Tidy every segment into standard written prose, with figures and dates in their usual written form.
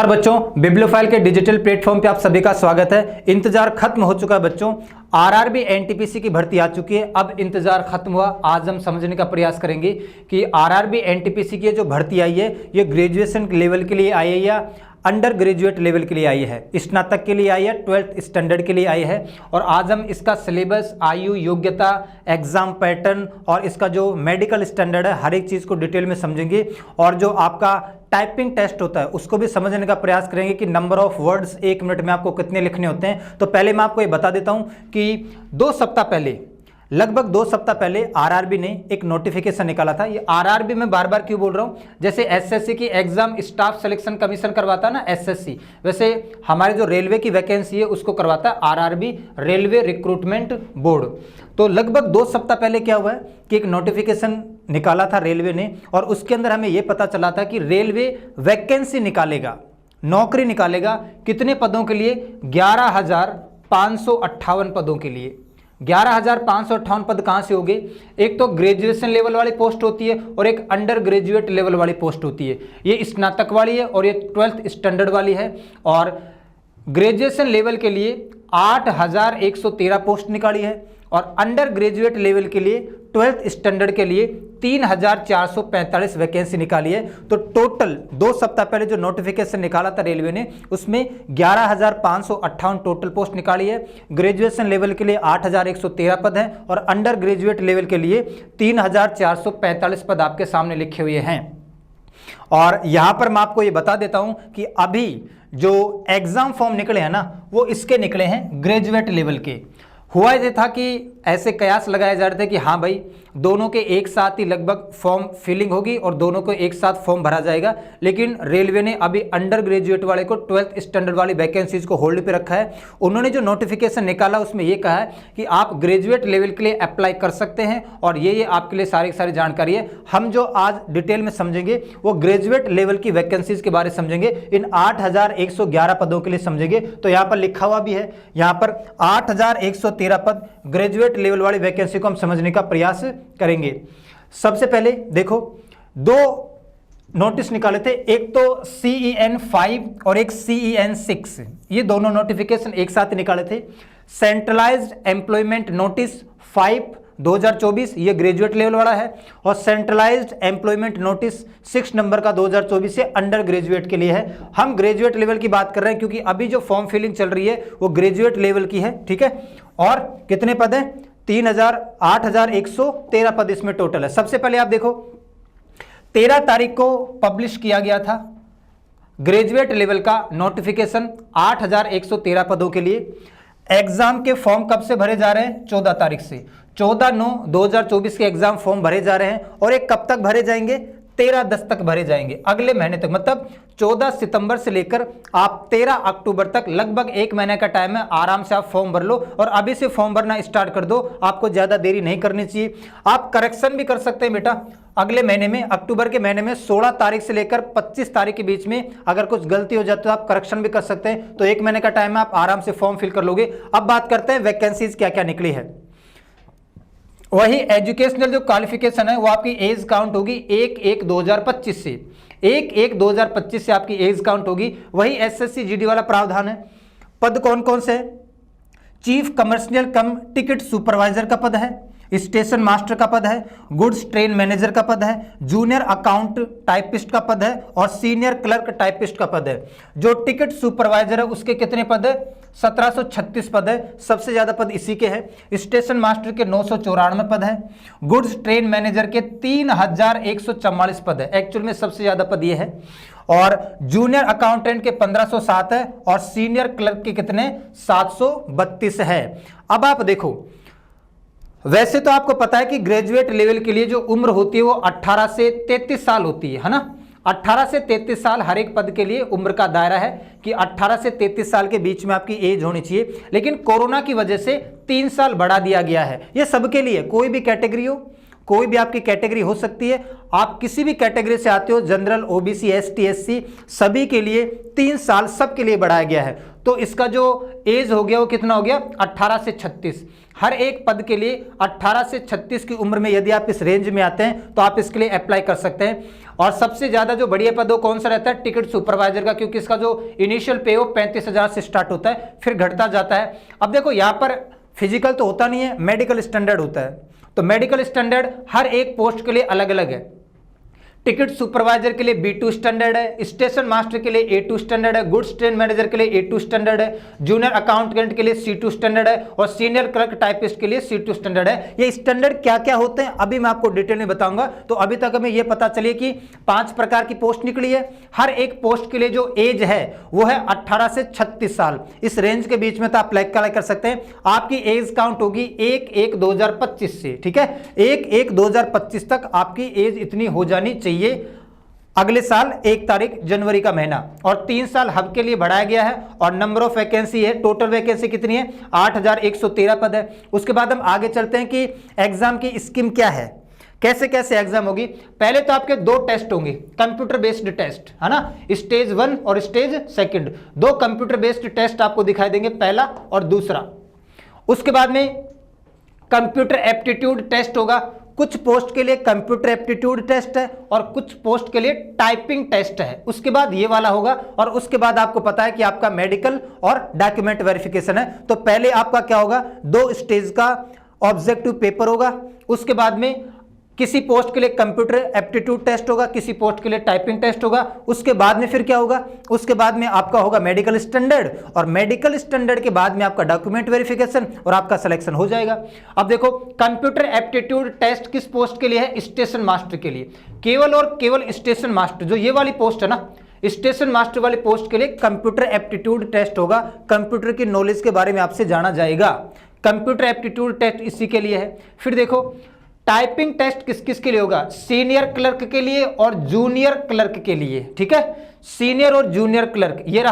नमस्कार बच्चों, बिब्लियोफाइल के डिजिटल प्लेटफॉर्म पे आप सभी का स्वागत है। इंतजार खत्म हो चुका है बच्चों, आरआरबी एनटीपीसी की भर्ती आ चुकी है। अब इंतजार खत्म हुआ। आज हम समझने का प्रयास करेंगे कि आरआरबी एनटीपीसी की जो भर्ती आई है ये ग्रेजुएशन लेवल के लिए आई है या अंडर ग्रेजुएट लेवल के लिए आई है, स्नातक के लिए आई है, 12th स्टैंडर्ड के लिए आई है। और आज हम इसका सिलेबस, आयु, योग्यता, एग्जाम पैटर्न और इसका जो मेडिकल स्टैंडर्ड है, हर एक चीज़ को डिटेल में समझेंगे। और जो आपका टाइपिंग टेस्ट होता है उसको भी समझने का प्रयास करेंगे कि नंबर ऑफ वर्ड्स 1 मिनट में आपको कितने लिखने होते हैं। तो पहले मैं आपको ये बता देता हूँ कि 2 सप्ताह पहले, लगभग 2 सप्ताह पहले आरआरबी ने एक नोटिफिकेशन निकाला था। ये आरआरबी में बार बार क्यों बोल रहा हूँ, जैसे एसएससी की एग्जाम स्टाफ सिलेक्शन कमीशन करवाता है ना एसएससी, वैसे हमारे जो रेलवे की वैकेंसी है उसको करवाता है आरआरबी, रेलवे रिक्रूटमेंट बोर्ड। तो लगभग 2 सप्ताह पहले क्या हुआ है कि एक नोटिफिकेशन निकाला था रेलवे ने, और उसके अंदर हमें यह पता चला था कि रेलवे वैकेंसी निकालेगा, नौकरी निकालेगा। कितने पदों के लिए? 11,558 पदों के लिए। 11,558 पद कहाँ से होंगे? एक तो ग्रेजुएशन लेवल वाली पोस्ट होती है और एक अंडर ग्रेजुएट लेवल वाली पोस्ट होती है। ये स्नातक वाली है और ये 12th स्टैंडर्ड वाली है। और ग्रेजुएशन लेवल के लिए 8,113 पोस्ट निकाली है और अंडर ग्रेजुएट लेवल के लिए 12th स्टैंडर्ड के लिए 3,445 वैकेंसी निकाली है। तो टोटल 2 सप्ताह पहले जो नोटिफिकेशन निकाला था रेलवे ने उसमें 11,558 टोटल पोस्ट निकाली है। ग्रेजुएशन लेवल के लिए 8,113 पद हैं और अंडर ग्रेजुएट लेवल के लिए 3,445 पद आपके सामने लिखे हुए हैं। और यहां पर मैं आपको ये बता देता हूं कि अभी जो एग्जाम फॉर्म निकले हैं ना वो इसके निकले हैं ग्रेजुएट लेवल के। हुआ ये था कि ऐसे कयास लगाए जा रहे थे कि हाँ भाई दोनों के एक साथ ही लगभग फॉर्म फिलिंग होगी और दोनों को एक साथ फॉर्म भरा जाएगा, लेकिन रेलवे ने अभी अंडर ग्रेजुएट वाले को 12th स्टैंडर्ड वाली वैकेंसीज को होल्ड पे रखा है। उन्होंने जो नोटिफिकेशन निकाला उसमें ये कहा है कि आप ग्रेजुएट लेवल के लिए अप्लाई कर सकते हैं और ये आपके लिए सारी जानकारी है। हम जो आज डिटेल में समझेंगे वो ग्रेजुएट लेवल की वैकेंसीज के बारे में समझेंगे, इन 8,111 पदों के लिए समझेंगे। तो यहाँ पर लिखा हुआ भी है, यहाँ पर 8,113 पद ग्रेजुएट लेवल वाली वैकेंसी को हम समझने का प्रयास करेंगे। सबसे पहले देखो 2 नोटिस निकाले थे, एक तो CEN 5 और एक CEN 6, ये दोनों नोटिफिकेशन एक साथ निकाले थे। सेंट्रलाइज्ड एम्प्लॉयमेंट नोटिस 5 2024 ये ग्रेजुएट लेवल वाला है और सेंट्रलाइज्ड एम्प्लॉयमेंट नोटिस 6 नंबर का 2024 से अंडर ग्रेजुएट के लिए है। हम ग्रेजुएट लेवल की बात कर रहे हैं क्योंकि अभी जो फॉर्म फिलिंग चल रही है वो ग्रेजुएट लेवल की है, ठीक है। और कितने पद हैं? 8,113 पद इसमें टोटल है। सबसे पहले आप देखो 13 तारीख को पब्लिश किया गया था ग्रेजुएट लेवल का नोटिफिकेशन 8,113 पदों के लिए। एग्जाम के फॉर्म कब से भरे जा रहे हैं? 14 तारीख से। 14/9/2024 के एग्जाम फॉर्म भरे जा रहे हैं और एक कब तक भरे जाएंगे? 13/10 तक भरे जाएंगे, अगले महीने तक। मतलब 14 सितंबर से लेकर आप 13 अक्टूबर तक लगभग 1 महीने का टाइम है। आराम से आप फॉर्म भर लो और अभी से फॉर्म भरना स्टार्ट कर दो, आपको ज्यादा देरी नहीं करनी चाहिए। आप करेक्शन भी कर सकते हैं बेटा, अगले महीने में, अक्टूबर के महीने में 16 तारीख से लेकर 25 तारीख के बीच में अगर कुछ गलती हो जाती है तो आप करेक्शन भी कर सकते हैं। तो 1 महीने का टाइम है, आप आराम से फॉर्म फिल कर लोगे। अब बात करते हैं वैकेंसीज क्या क्या निकली है। वही एजुकेशनल जो क्वालिफिकेशन है वो आपकी एज काउंट होगी 1/1/2025 से, 1/1/2025 से आपकी एज काउंट होगी। वही SSC GD वाला प्रावधान है। पद कौन कौन से? चीफ कमर्शियल कम टिकट सुपरवाइजर का पद है, स्टेशन मास्टर का पद है, गुड्स ट्रेन मैनेजर का पद है, जूनियर अकाउंट टाइपिस्ट का पद है और सीनियर क्लर्क टाइपिस्ट का पद है। जो टिकट सुपरवाइजर है उसके कितने पद है? 1736 पद है, सबसे ज्यादा पद इसी के हैं। स्टेशन मास्टर के 994 पद है, गुड्स ट्रेन मैनेजर के 3,144 पद है, एक्चुअल में सबसे ज्यादा पद ये है। और जूनियर अकाउंटेंट के 1,507 है और सीनियर क्लर्क के कितने? 732 है। अब आप देखो, वैसे तो आपको पता है कि ग्रेजुएट लेवल के लिए जो उम्र होती है वो 18 से 33 साल होती है ना। 18 से 33 साल हर एक पद के लिए उम्र का दायरा है कि 18 से 33 साल के बीच में आपकी एज होनी चाहिए। लेकिन कोरोना की वजह से 3 साल बढ़ा दिया गया है। ये सबके लिए, कोई भी कैटेगरी हो, कोई भी आपकी कैटेगरी हो सकती है। आप किसी भी कैटेगरी से आते हो, जनरल, OBC, ST, SC, सभी के लिए 3 साल सबके लिए बढ़ाया गया है। तो इसका जो एज हो गया वो कितना हो गया? 18 से 36। हर एक पद के लिए 18 से 36 की उम्र में यदि आप इस रेंज में आते हैं तो आप इसके लिए अप्लाई कर सकते हैं। और सबसे ज्यादा जो बढ़िया पद वो कौन सा रहता है, टिकट सुपरवाइजर का, क्योंकि इसका जो इनिशियल पे वो 35,000 से स्टार्ट होता है, फिर घटता जाता है। अब देखो यहाँ पर फिजिकल तो होता नहीं है, मेडिकल स्टैंडर्ड होता है। तो मेडिकल स्टैंडर्ड हर एक पोस्ट के लिए अलग अलग है। टिकट सुपरवाइजर के लिए B2 स्टैंडर्ड है, स्टेशन मास्टर के लिए A2 स्टैंडर्ड है, गुड्स ट्रेन मैनेजर के लिए A2 स्टैंडर्ड है, जूनियर अकाउंटेंट के लिए C2 स्टैंडर्ड है और सीनियर क्लर्क टाइपिस्ट के लिए C2 स्टैंडर्ड है। ये स्टैंडर्ड क्या क्या होते हैं अभी मैं आपको डिटेल में बताऊंगा। तो अभी तक हमें यह पता चलिए कि 5 प्रकार की पोस्ट निकली है। हर एक पोस्ट के लिए जो एज है वो है 18 से 36 साल। इस रेंज के बीच में तो आप अप्लाई कर सकते हैं। आपकी एज काउंट होगी 1/1/2025 से, ठीक है, 1/1/2025 तक आपकी एज इतनी हो जानी चाहिए। अगले साल 1 तारीख जनवरी का महीना, और 3 साल हब के लिए बढ़ाया गया है। और नंबर ऑफ वैकेंसी है, टोटल वैकेंसी कितनी है, 8,113 पद है। उसके बाद हम आगे चलते हैं कि एग्जाम की स्कीम क्या है, कैसे कैसे एग्जाम होगी। पहले तो आपके 2 टेस्ट होंगे, कंप्यूटर बेस्ड टेस्ट, है ना, स्टेज 1 और स्टेज 2। 2 कंप्यूटर बेस्ड टेस्ट आपको दिखाई देंगे, पहला और दूसरा। उसके बाद में कंप्यूटर एप्टीट्यूड टेस्ट होगा। कुछ पोस्ट के लिए कंप्यूटर एप्टीट्यूड टेस्ट है और कुछ पोस्ट के लिए टाइपिंग टेस्ट है। उसके बाद ये वाला होगा, और उसके बाद आपको पता है कि आपका मेडिकल और डॉक्यूमेंट वेरिफिकेशन है। तो पहले आपका क्या होगा, 2 स्टेज का ऑब्जेक्टिव पेपर होगा। उसके बाद में किसी पोस्ट के लिए कंप्यूटर एप्टीट्यूड टेस्ट होगा, किसी पोस्ट के लिए टाइपिंग टेस्ट होगा। उसके बाद में फिर क्या होगा, उसके बाद में आपका होगा मेडिकल स्टैंडर्ड, और मेडिकल स्टैंडर्ड के बाद में आपका डॉक्यूमेंट वेरिफिकेशन, और आपका सिलेक्शन हो जाएगा। अब देखो, कंप्यूटर एप्टीट्यूड टेस्ट किस पोस्ट के लिए है, स्टेशन मास्टर के लिए। केवल और केवल स्टेशन मास्टर, जो ये वाली पोस्ट है ना, स्टेशन मास्टर वाली पोस्ट के लिए कंप्यूटर एप्टीट्यूड टेस्ट होगा। कंप्यूटर की नॉलेज के बारे में आपसे जाना जाएगा। कंप्यूटर एप्टीट्यूड टेस्ट इसी के लिए है। फिर देखो, टाइपिंग टेस्ट किस किस के लिए होगा, सीनियर क्लर्क के लिए और जूनियर क्लर्क के लिए, ठीक है, सीनियर और जूनियर क्लर्क, ये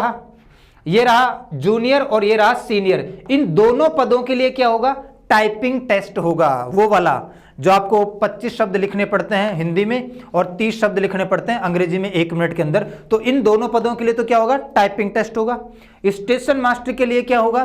रहा जूनियर और ये रहा सीनियर। इन दोनों पदों के लिए क्या होगा, टाइपिंग टेस्ट होगा, वो वाला जो आपको 25 शब्द लिखने पड़ते हैं हिंदी में और 30 शब्द लिखने पड़ते हैं अंग्रेजी में 1 मिनट के अंदर। तो इन दोनों पदों के लिए तो क्या होगा, टाइपिंग टेस्ट होगा। स्टेशन मास्टर के लिए क्या होगा,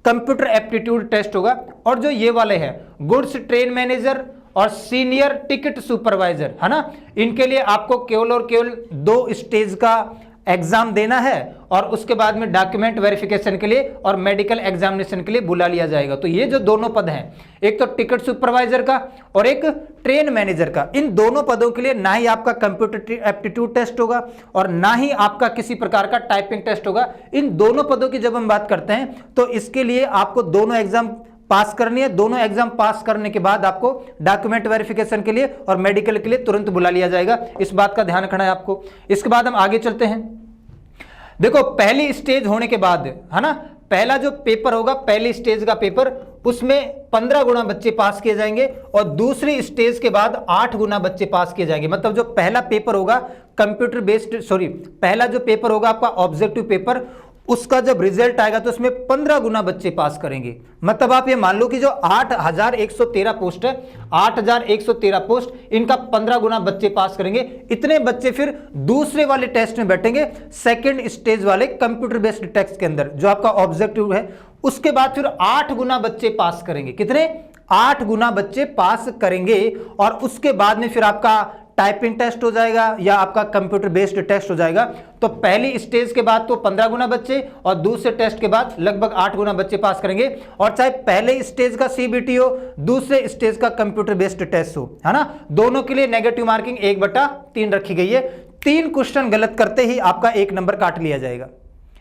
कंप्यूटर एप्टीट्यूड टेस्ट होगा। और जो ये वाले हैं, गुड्स ट्रेन मैनेजर और सीनियर टिकट सुपरवाइजर, है ना, इनके लिए आपको केवल और केवल 2 स्टेज का एग्जाम देना है, और उसके बाद में डॉक्यूमेंट वेरिफिकेशन के लिए और मेडिकल एग्जामिनेशन के लिए बुला लिया जाएगा। तो ये जो दोनों पद हैं, एक तो टिकट सुपरवाइजर का और एक ट्रेन मैनेजर का, इन दोनों पदों के लिए ना ही आपका कंप्यूटर एप्टीट्यूड टेस्ट होगा और ना ही आपका किसी प्रकार का टाइपिंग टेस्ट होगा। इन दोनों पदों की जब हम बात करते हैं तो इसके लिए आपको दोनों एग्जाम पास करनी है। दोनों एग्जाम पास करने के बाद आपको डॉक्यूमेंट वेरिफिकेशन के लिए और मेडिकल के लिए तुरंत बुला लिया जाएगा। इस बात का ध्यान रखना है आपको। इसके बाद हम आगे चलते हैं। देखो, पहली स्टेज होने के बाद, है ना, पहला जो पेपर होगा, पहली स्टेज का पेपर, उसमें 15 गुना बच्चे पास किए जाएंगे और दूसरी स्टेज के बाद 8 गुना बच्चे पास किए जाएंगे। मतलब जो पहला पेपर होगा कंप्यूटर बेस्ड, पहला जो पेपर होगा आपका ऑब्जेक्टिव पेपर, उसका जब रिजल्ट आएगा तो उसमें 15 गुना बच्चे पास करेंगे। मतलब आप ये मान लो कि जो 8,113 पोस्ट है, 8,113 पोस्ट, इनका 15 गुना बच्चे पास करेंगे। इतने बच्चे फिर दूसरे वाले टेस्ट में बैठेंगे, सेकंड स्टेज वाले कंप्यूटर बेस्ड टेस्ट के अंदर, जो आपका ऑब्जेक्टिव है। उसके बाद फिर 8 गुना बच्चे पास करेंगे। कितने? 8 गुना बच्चे पास करेंगे। और उसके बाद में फिर आपका टाइपिंग टेस्ट हो जाएगा या आपका कंप्यूटर बेस्ड टेस्ट हो जाएगा। तो पहली स्टेज के बाद तो 15 गुना बच्चे और दूसरे टेस्ट के बाद लगभग 8 गुना बच्चे पास करेंगे। और चाहे पहले स्टेज का CBT हो, दूसरे स्टेज का कंप्यूटर बेस्ड टेस्ट हो, है ना, दोनों के लिए नेगेटिव मार्किंग 1/3 रखी गई है। 3 क्वेश्चन गलत करते ही आपका 1 नंबर काट लिया जाएगा।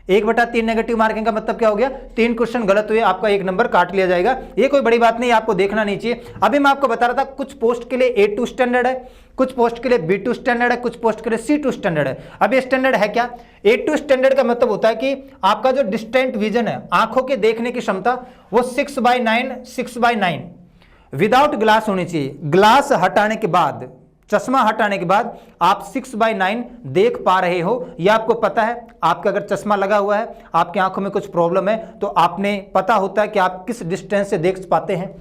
1/3 नेगेटिव मार्किंग का मतलब क्या हो गया, 3 क्वेश्चन गलत हुए, आपका 1 नंबर काट लिया जाएगा। ये कोई बड़ी बात नहीं, आपको देखना नहीं चाहिए। अभी मैं आपको बता रहा था, कुछ पोस्ट के लिए A2 स्टैंडर्ड है, कुछ पोस्ट के लिए B2 स्टैंडर्ड है, कुछ पोस्ट के लिए C2 स्टैंडर्ड है। अब ये स्टैंडर्ड है क्या? A2 स्टैंडर्ड का मतलब होता है कि आपका जो डिस्टेंट विजन है, आंखों के देखने की क्षमता, वो 6/9 विदाउट ग्लास होनी चाहिए। ग्लास हटाने के बाद, चश्मा हटाने के बाद आप 6/9 देख पा रहे हो, यह आपको पता है। आपका अगर चश्मा लगा हुआ है, आपकी आंखों में कुछ प्रॉब्लम है, तो आपने पता होता है कि आप किस डिस्टेंस से देख पाते हैं।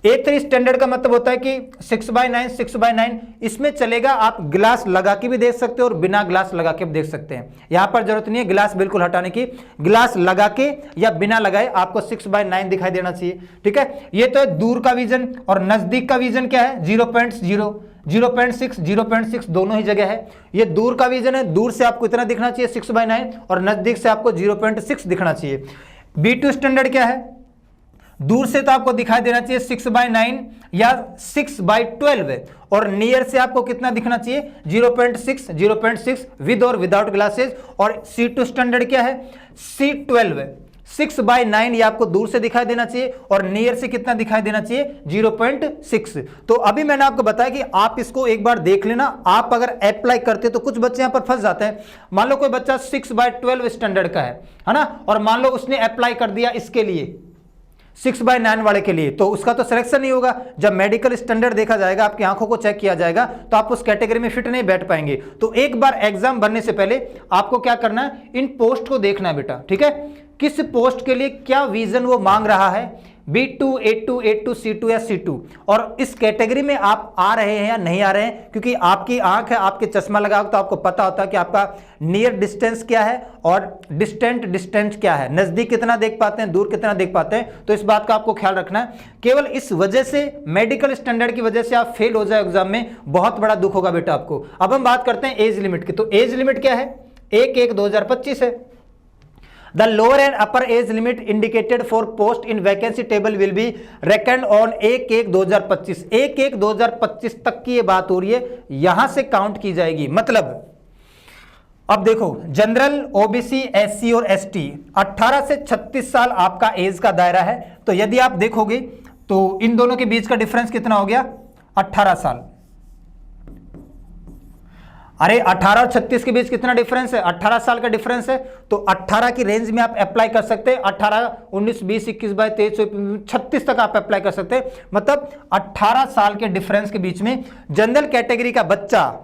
A3 स्टैंडर्ड का मतलब होता है कि 6/9 इसमें चलेगा, आप ग्लास लगा के भी देख सकते हो और बिना ग्लास लगा के भी देख सकते हैं। यहां पर जरूरत नहीं है ग्लास बिल्कुल हटाने की, ग्लास लगा के या बिना लगाए आपको 6/9 दिखाई देना चाहिए, ठीक है। ये तो है दूर का विजन। और नजदीक का विजन क्या है? 0.0। 0.6 0.6 दोनों ही जगह है। ये दूर का विजन है, दूर से आपको इतना दिखना चाहिए 6/9 और नजदीक से आपको 0.6 दिखना चाहिए। B2 स्टैंडर्ड क्या है, दूर से तो आपको दिखाई देना चाहिए 6/9 या 6/12 है और नियर से आपको कितना दिखना चाहिए 0.6 विद और विदाउट ग्लासेस। और C2 स्टैंडर्ड क्या है, C12 है, 6/9 ये आपको दूर से दिखाई देना चाहिए और नियर से कितना दिखाई देना चाहिए 0.6। तो अभी मैंने आपको बताया कि आप इसको एक बार देख लेना, आप अगर अप्लाई करते तो कुछ बच्चे यहां पर फंस जाते हैं। मान लो कोई बच्चा 6/12 स्टैंडर्ड का है ना, और मान लो उसने अप्लाई कर दिया इसके लिए 6/9 वाले के लिए, तो उसका तो सिलेक्शन नहीं होगा। जब मेडिकल स्टैंडर्ड देखा जाएगा, आपकी आंखों को चेक किया जाएगा, तो आप उस कैटेगरी में फिट नहीं बैठ पाएंगे। तो एक बार एग्जाम बनने से पहले आपको क्या करना है, इन पोस्ट को देखना है बेटा, ठीक है, किस पोस्ट के लिए क्या विजन वो मांग रहा है, B2, A2, A2, C2 या C2, और इस कैटेगरी में आप आ रहे हैं या नहीं आ रहे हैं। क्योंकि आपकी आंख है, आपके चश्मा लगा तो आपको पता होता है कि आपका नियर डिस्टेंस क्या है और डिस्टेंट डिस्टेंस क्या है, नजदीक कितना देख पाते हैं, दूर कितना देख पाते हैं। तो इस बात का आपको ख्याल रखना है। केवल इस वजह से, मेडिकल स्टैंडर्ड की वजह से आप फेल हो जाए एग्जाम में, बहुत बड़ा दुख होगा बेटा आपको। अब हम बात करते हैं एज लिमिट की। तो एज लिमिट क्या है, 1/1/2025 है। The lower and upper age limit indicated for post in vacancy table will be reckoned on 1/1/2025। 1/1/2025 तक की ये बात हो रही है, यहां से काउंट की जाएगी। मतलब अब देखो, जनरल, ओबीसी, एससी और एसटी 18 से 36 साल आपका एज का दायरा है। तो यदि आप देखोगे तो इन दोनों के बीच का डिफरेंस कितना हो गया, 18 साल। अरे 18 और 36 के बीच कितना डिफरेंस है, 18 साल का डिफरेंस है। तो 18 की रेंज में आप अप्लाई कर सकते हैं, 18, 19, 20, 21, 22, 23, 36 तक आप अप्लाई कर सकते हैं। मतलब 18 साल के डिफरेंस के बीच में जनरल कैटेगरी का बच्चा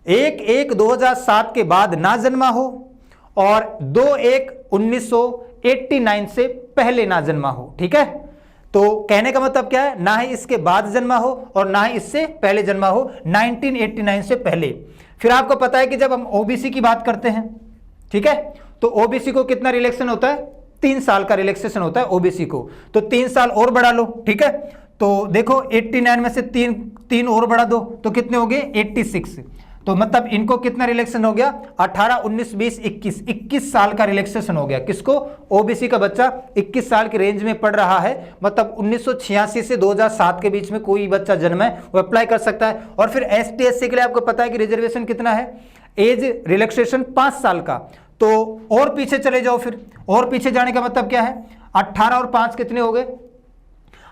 1/1/2007 के बाद ना जन्मा हो और 2/1/1989 से पहले ना जन्मा हो, ठीक है। तो कहने का मतलब क्या है, ना ही इसके बाद जन्मा हो और ना ही इससे पहले जन्मा हो, 1989 से पहले। फिर आपको पता है कि जब हम ओबीसी की बात करते हैं, ठीक है, तो ओबीसी को कितना रिलैक्सेशन होता है, 3 साल का रिलैक्सेशन होता है ओबीसी को। तो 3 साल और बढ़ा लो, ठीक है। तो देखो 89 में से 3 और बढ़ा दो तो कितने हो गए 86। तो मतलब इनको कितना रिलैक्सेशन हो गया, 18, 19, 20, 21 साल का रिलैक्सेशन हो गया। किसको, ओबीसी का बच्चा 21 साल की रेंज में पढ़ रहा है। मतलब 1986 से 2007 के बीच में कोई बच्चा जन्म है वो अप्लाई कर सकता है। और फिर एसटी एससी के लिए आपको पता है कि रिजर्वेशन कितना है, एज रिलैक्सेशन 5 साल का। तो और पीछे चले जाओ, फिर और पीछे जाने का मतलब क्या है, 18 और 5 कितने हो गए,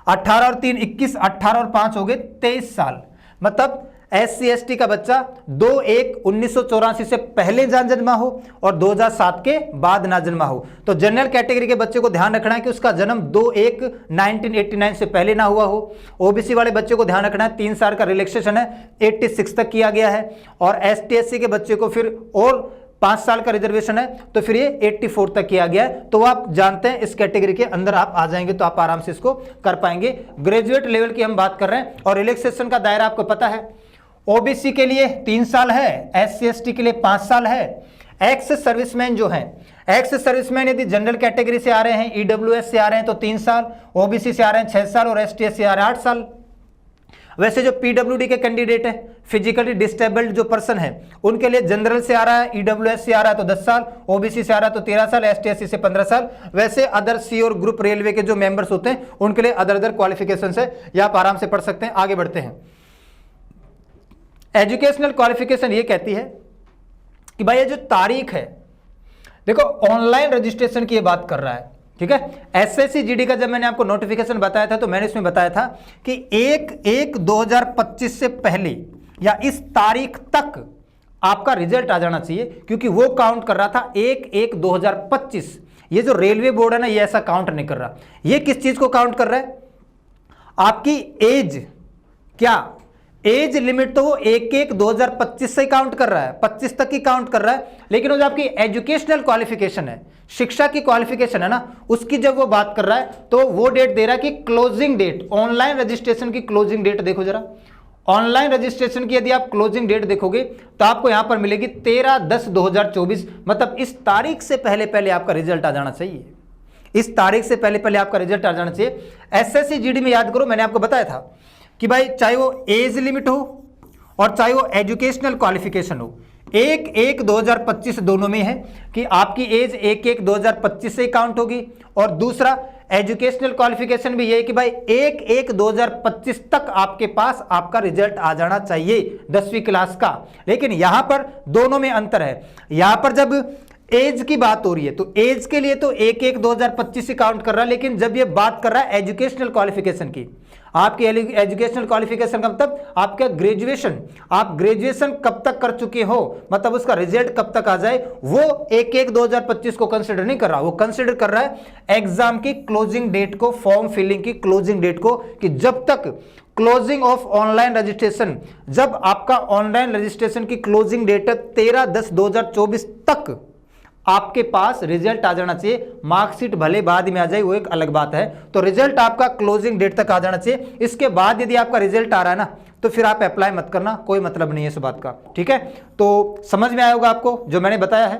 18 और 3 21, 18 और 5 हो गए 23 साल। मतलब SC ST का बच्चा 2/1/1984 से पहले जन्मा हो और 2007 के बाद ना जन्मा हो। तो जनरल कैटेगरी के बच्चे को ध्यान रखना है कि उसका जन्म 2/1/1989 से पहले ना हुआ हो। ओबीसी वाले बच्चे को ध्यान रखना है 3 साल का रिलैक्सेशन है, 86 तक किया गया है। और ST SC के बच्चे को फिर और 5 साल का रिजर्वेशन है, तो फिर ये 84 तक किया गया है। तो आप जानते हैं इस कैटेगरी के अंदर आप आ जाएंगे तो आप आराम से इसको कर पाएंगे। ग्रेजुएट लेवल की हम बात कर रहे हैं और रिलैक्सेशन का दायरा आपको पता है, ओबीसी के लिए 3 साल है, SC ST के लिए 5 साल है। एक्स सर्विसमैन जो है, एक्स सर्विसमैन यदि जनरल कैटेगरी से आ रहे हैं, ईडब्ल्यूएस से आ रहे हैं तो 3 साल, ओबीसी से आ रहे हैं 6 साल और ST SC से आ रहे हैं 8 साल। वैसे जो पीडब्ल्यूडी के कैंडिडेट है, फिजिकली डिस्टेबल्ड जो पर्सन है, उनके लिए जनरल से आ रहा है, ईडब्ल्यूएस से आ रहा है तो 10 साल, ओबीसी से आ रहा है तो 13 साल, ST SC से 15 साल। वैसे अदर सी और ग्रुप रेलवे के जो मेंबर्स होते हैं उनके लिए अदर क्वालिफिकेशन है, या आप आराम से पढ़ सकते हैं। आगे बढ़ते हैं। एजुकेशनल क्वालिफिकेशन ये कहती है कि भाई ये जो तारीख है, देखो ऑनलाइन रजिस्ट्रेशन की ये बात कर रहा है, ठीक है। एसएससी जीडी का जब मैंने आपको नोटिफिकेशन बताया था तो मैंने इसमें बताया था कि 1/1/2025 से पहले या इस तारीख तक आपका रिजल्ट आ जाना चाहिए, क्योंकि वो काउंट कर रहा था 1/1/2025। ये जो रेलवे बोर्ड है ना, ये ऐसा काउंट नहीं कर रहा। ये किस चीज को काउंट कर रहा है, आपकी एज, क्या एज लिमिट तो वो 1/1/2025 से काउंट कर रहा है, 25 तक ही काउंट कर रहा है। लेकिन वो जो आपकी एजुकेशनल क्वालिफिकेशन है, शिक्षा की क्वालिफिकेशन है ना, उसकी जब वो बात कर रहा है तो वो डेट दे रहा है कि क्लोजिंग डेट, ऑनलाइन रजिस्ट्रेशन की क्लोजिंग डेट देखो जरा। ऑनलाइन रजिस्ट्रेशन की यदि आप क्लोजिंग डेट देखोगे तो आपको यहां पर मिलेगी 13/10/2024। मतलब इस तारीख से पहले पहले आपका रिजल्ट आ जाना चाहिए, इस तारीख से पहले पहले आपका रिजल्ट आ जाना चाहिए। एसएससी जीडी में याद करो, मैंने आपको बताया था कि भाई चाहे वो एज लिमिट हो और चाहे वो एजुकेशनल क्वालिफिकेशन हो, 1/1/2025 दोनों में है कि आपकी एज 1/1/2025 से काउंट होगी, और दूसरा एजुकेशनल क्वालिफिकेशन भी ये कि भाई 1/1/2025 तक आपके पास आपका रिजल्ट आ जाना चाहिए 10वीं क्लास का। लेकिन यहां पर दोनों में अंतर है, यहां पर जब एज की बात हो रही है तो एज के लिए तो 1/1/2025 से काउंट कर रहा है, लेकिन जब ये बात कर रहा है एजुकेशनल क्वालिफिकेशन की, आपकी एजुकेशनल क्वालिफिकेशन का मतलब आपका ग्रेजुएशन, आप ग्रेजुएशन कब तक कर चुके हो, मतलब उसका रिजल्ट कब तक आ जाए, वो 1/1/2025 को कंसिडर नहीं कर रहा, वो कंसिडर कर रहा है एग्जाम की क्लोजिंग डेट को, फॉर्म फिलिंग की क्लोजिंग डेट को, कि जब तक क्लोजिंग ऑफ ऑनलाइन रजिस्ट्रेशन, जब आपका ऑनलाइन रजिस्ट्रेशन की क्लोजिंग डेट है 13/10/2024 तक आपके पास रिजल्ट आ जाना चाहिए। मार्कशीट भले बाद में आ जाए वो एक अलग बात है, तो रिजल्ट आपका क्लोजिंग डेट तक आ जाना चाहिए। इसके बाद यदि आपका रिजल्ट आ रहा है ना तो फिर आप अप्लाई मत करना, कोई मतलब नहीं है इस बात का, ठीक है। तो समझ में आया होगा आपको जो मैंने बताया है,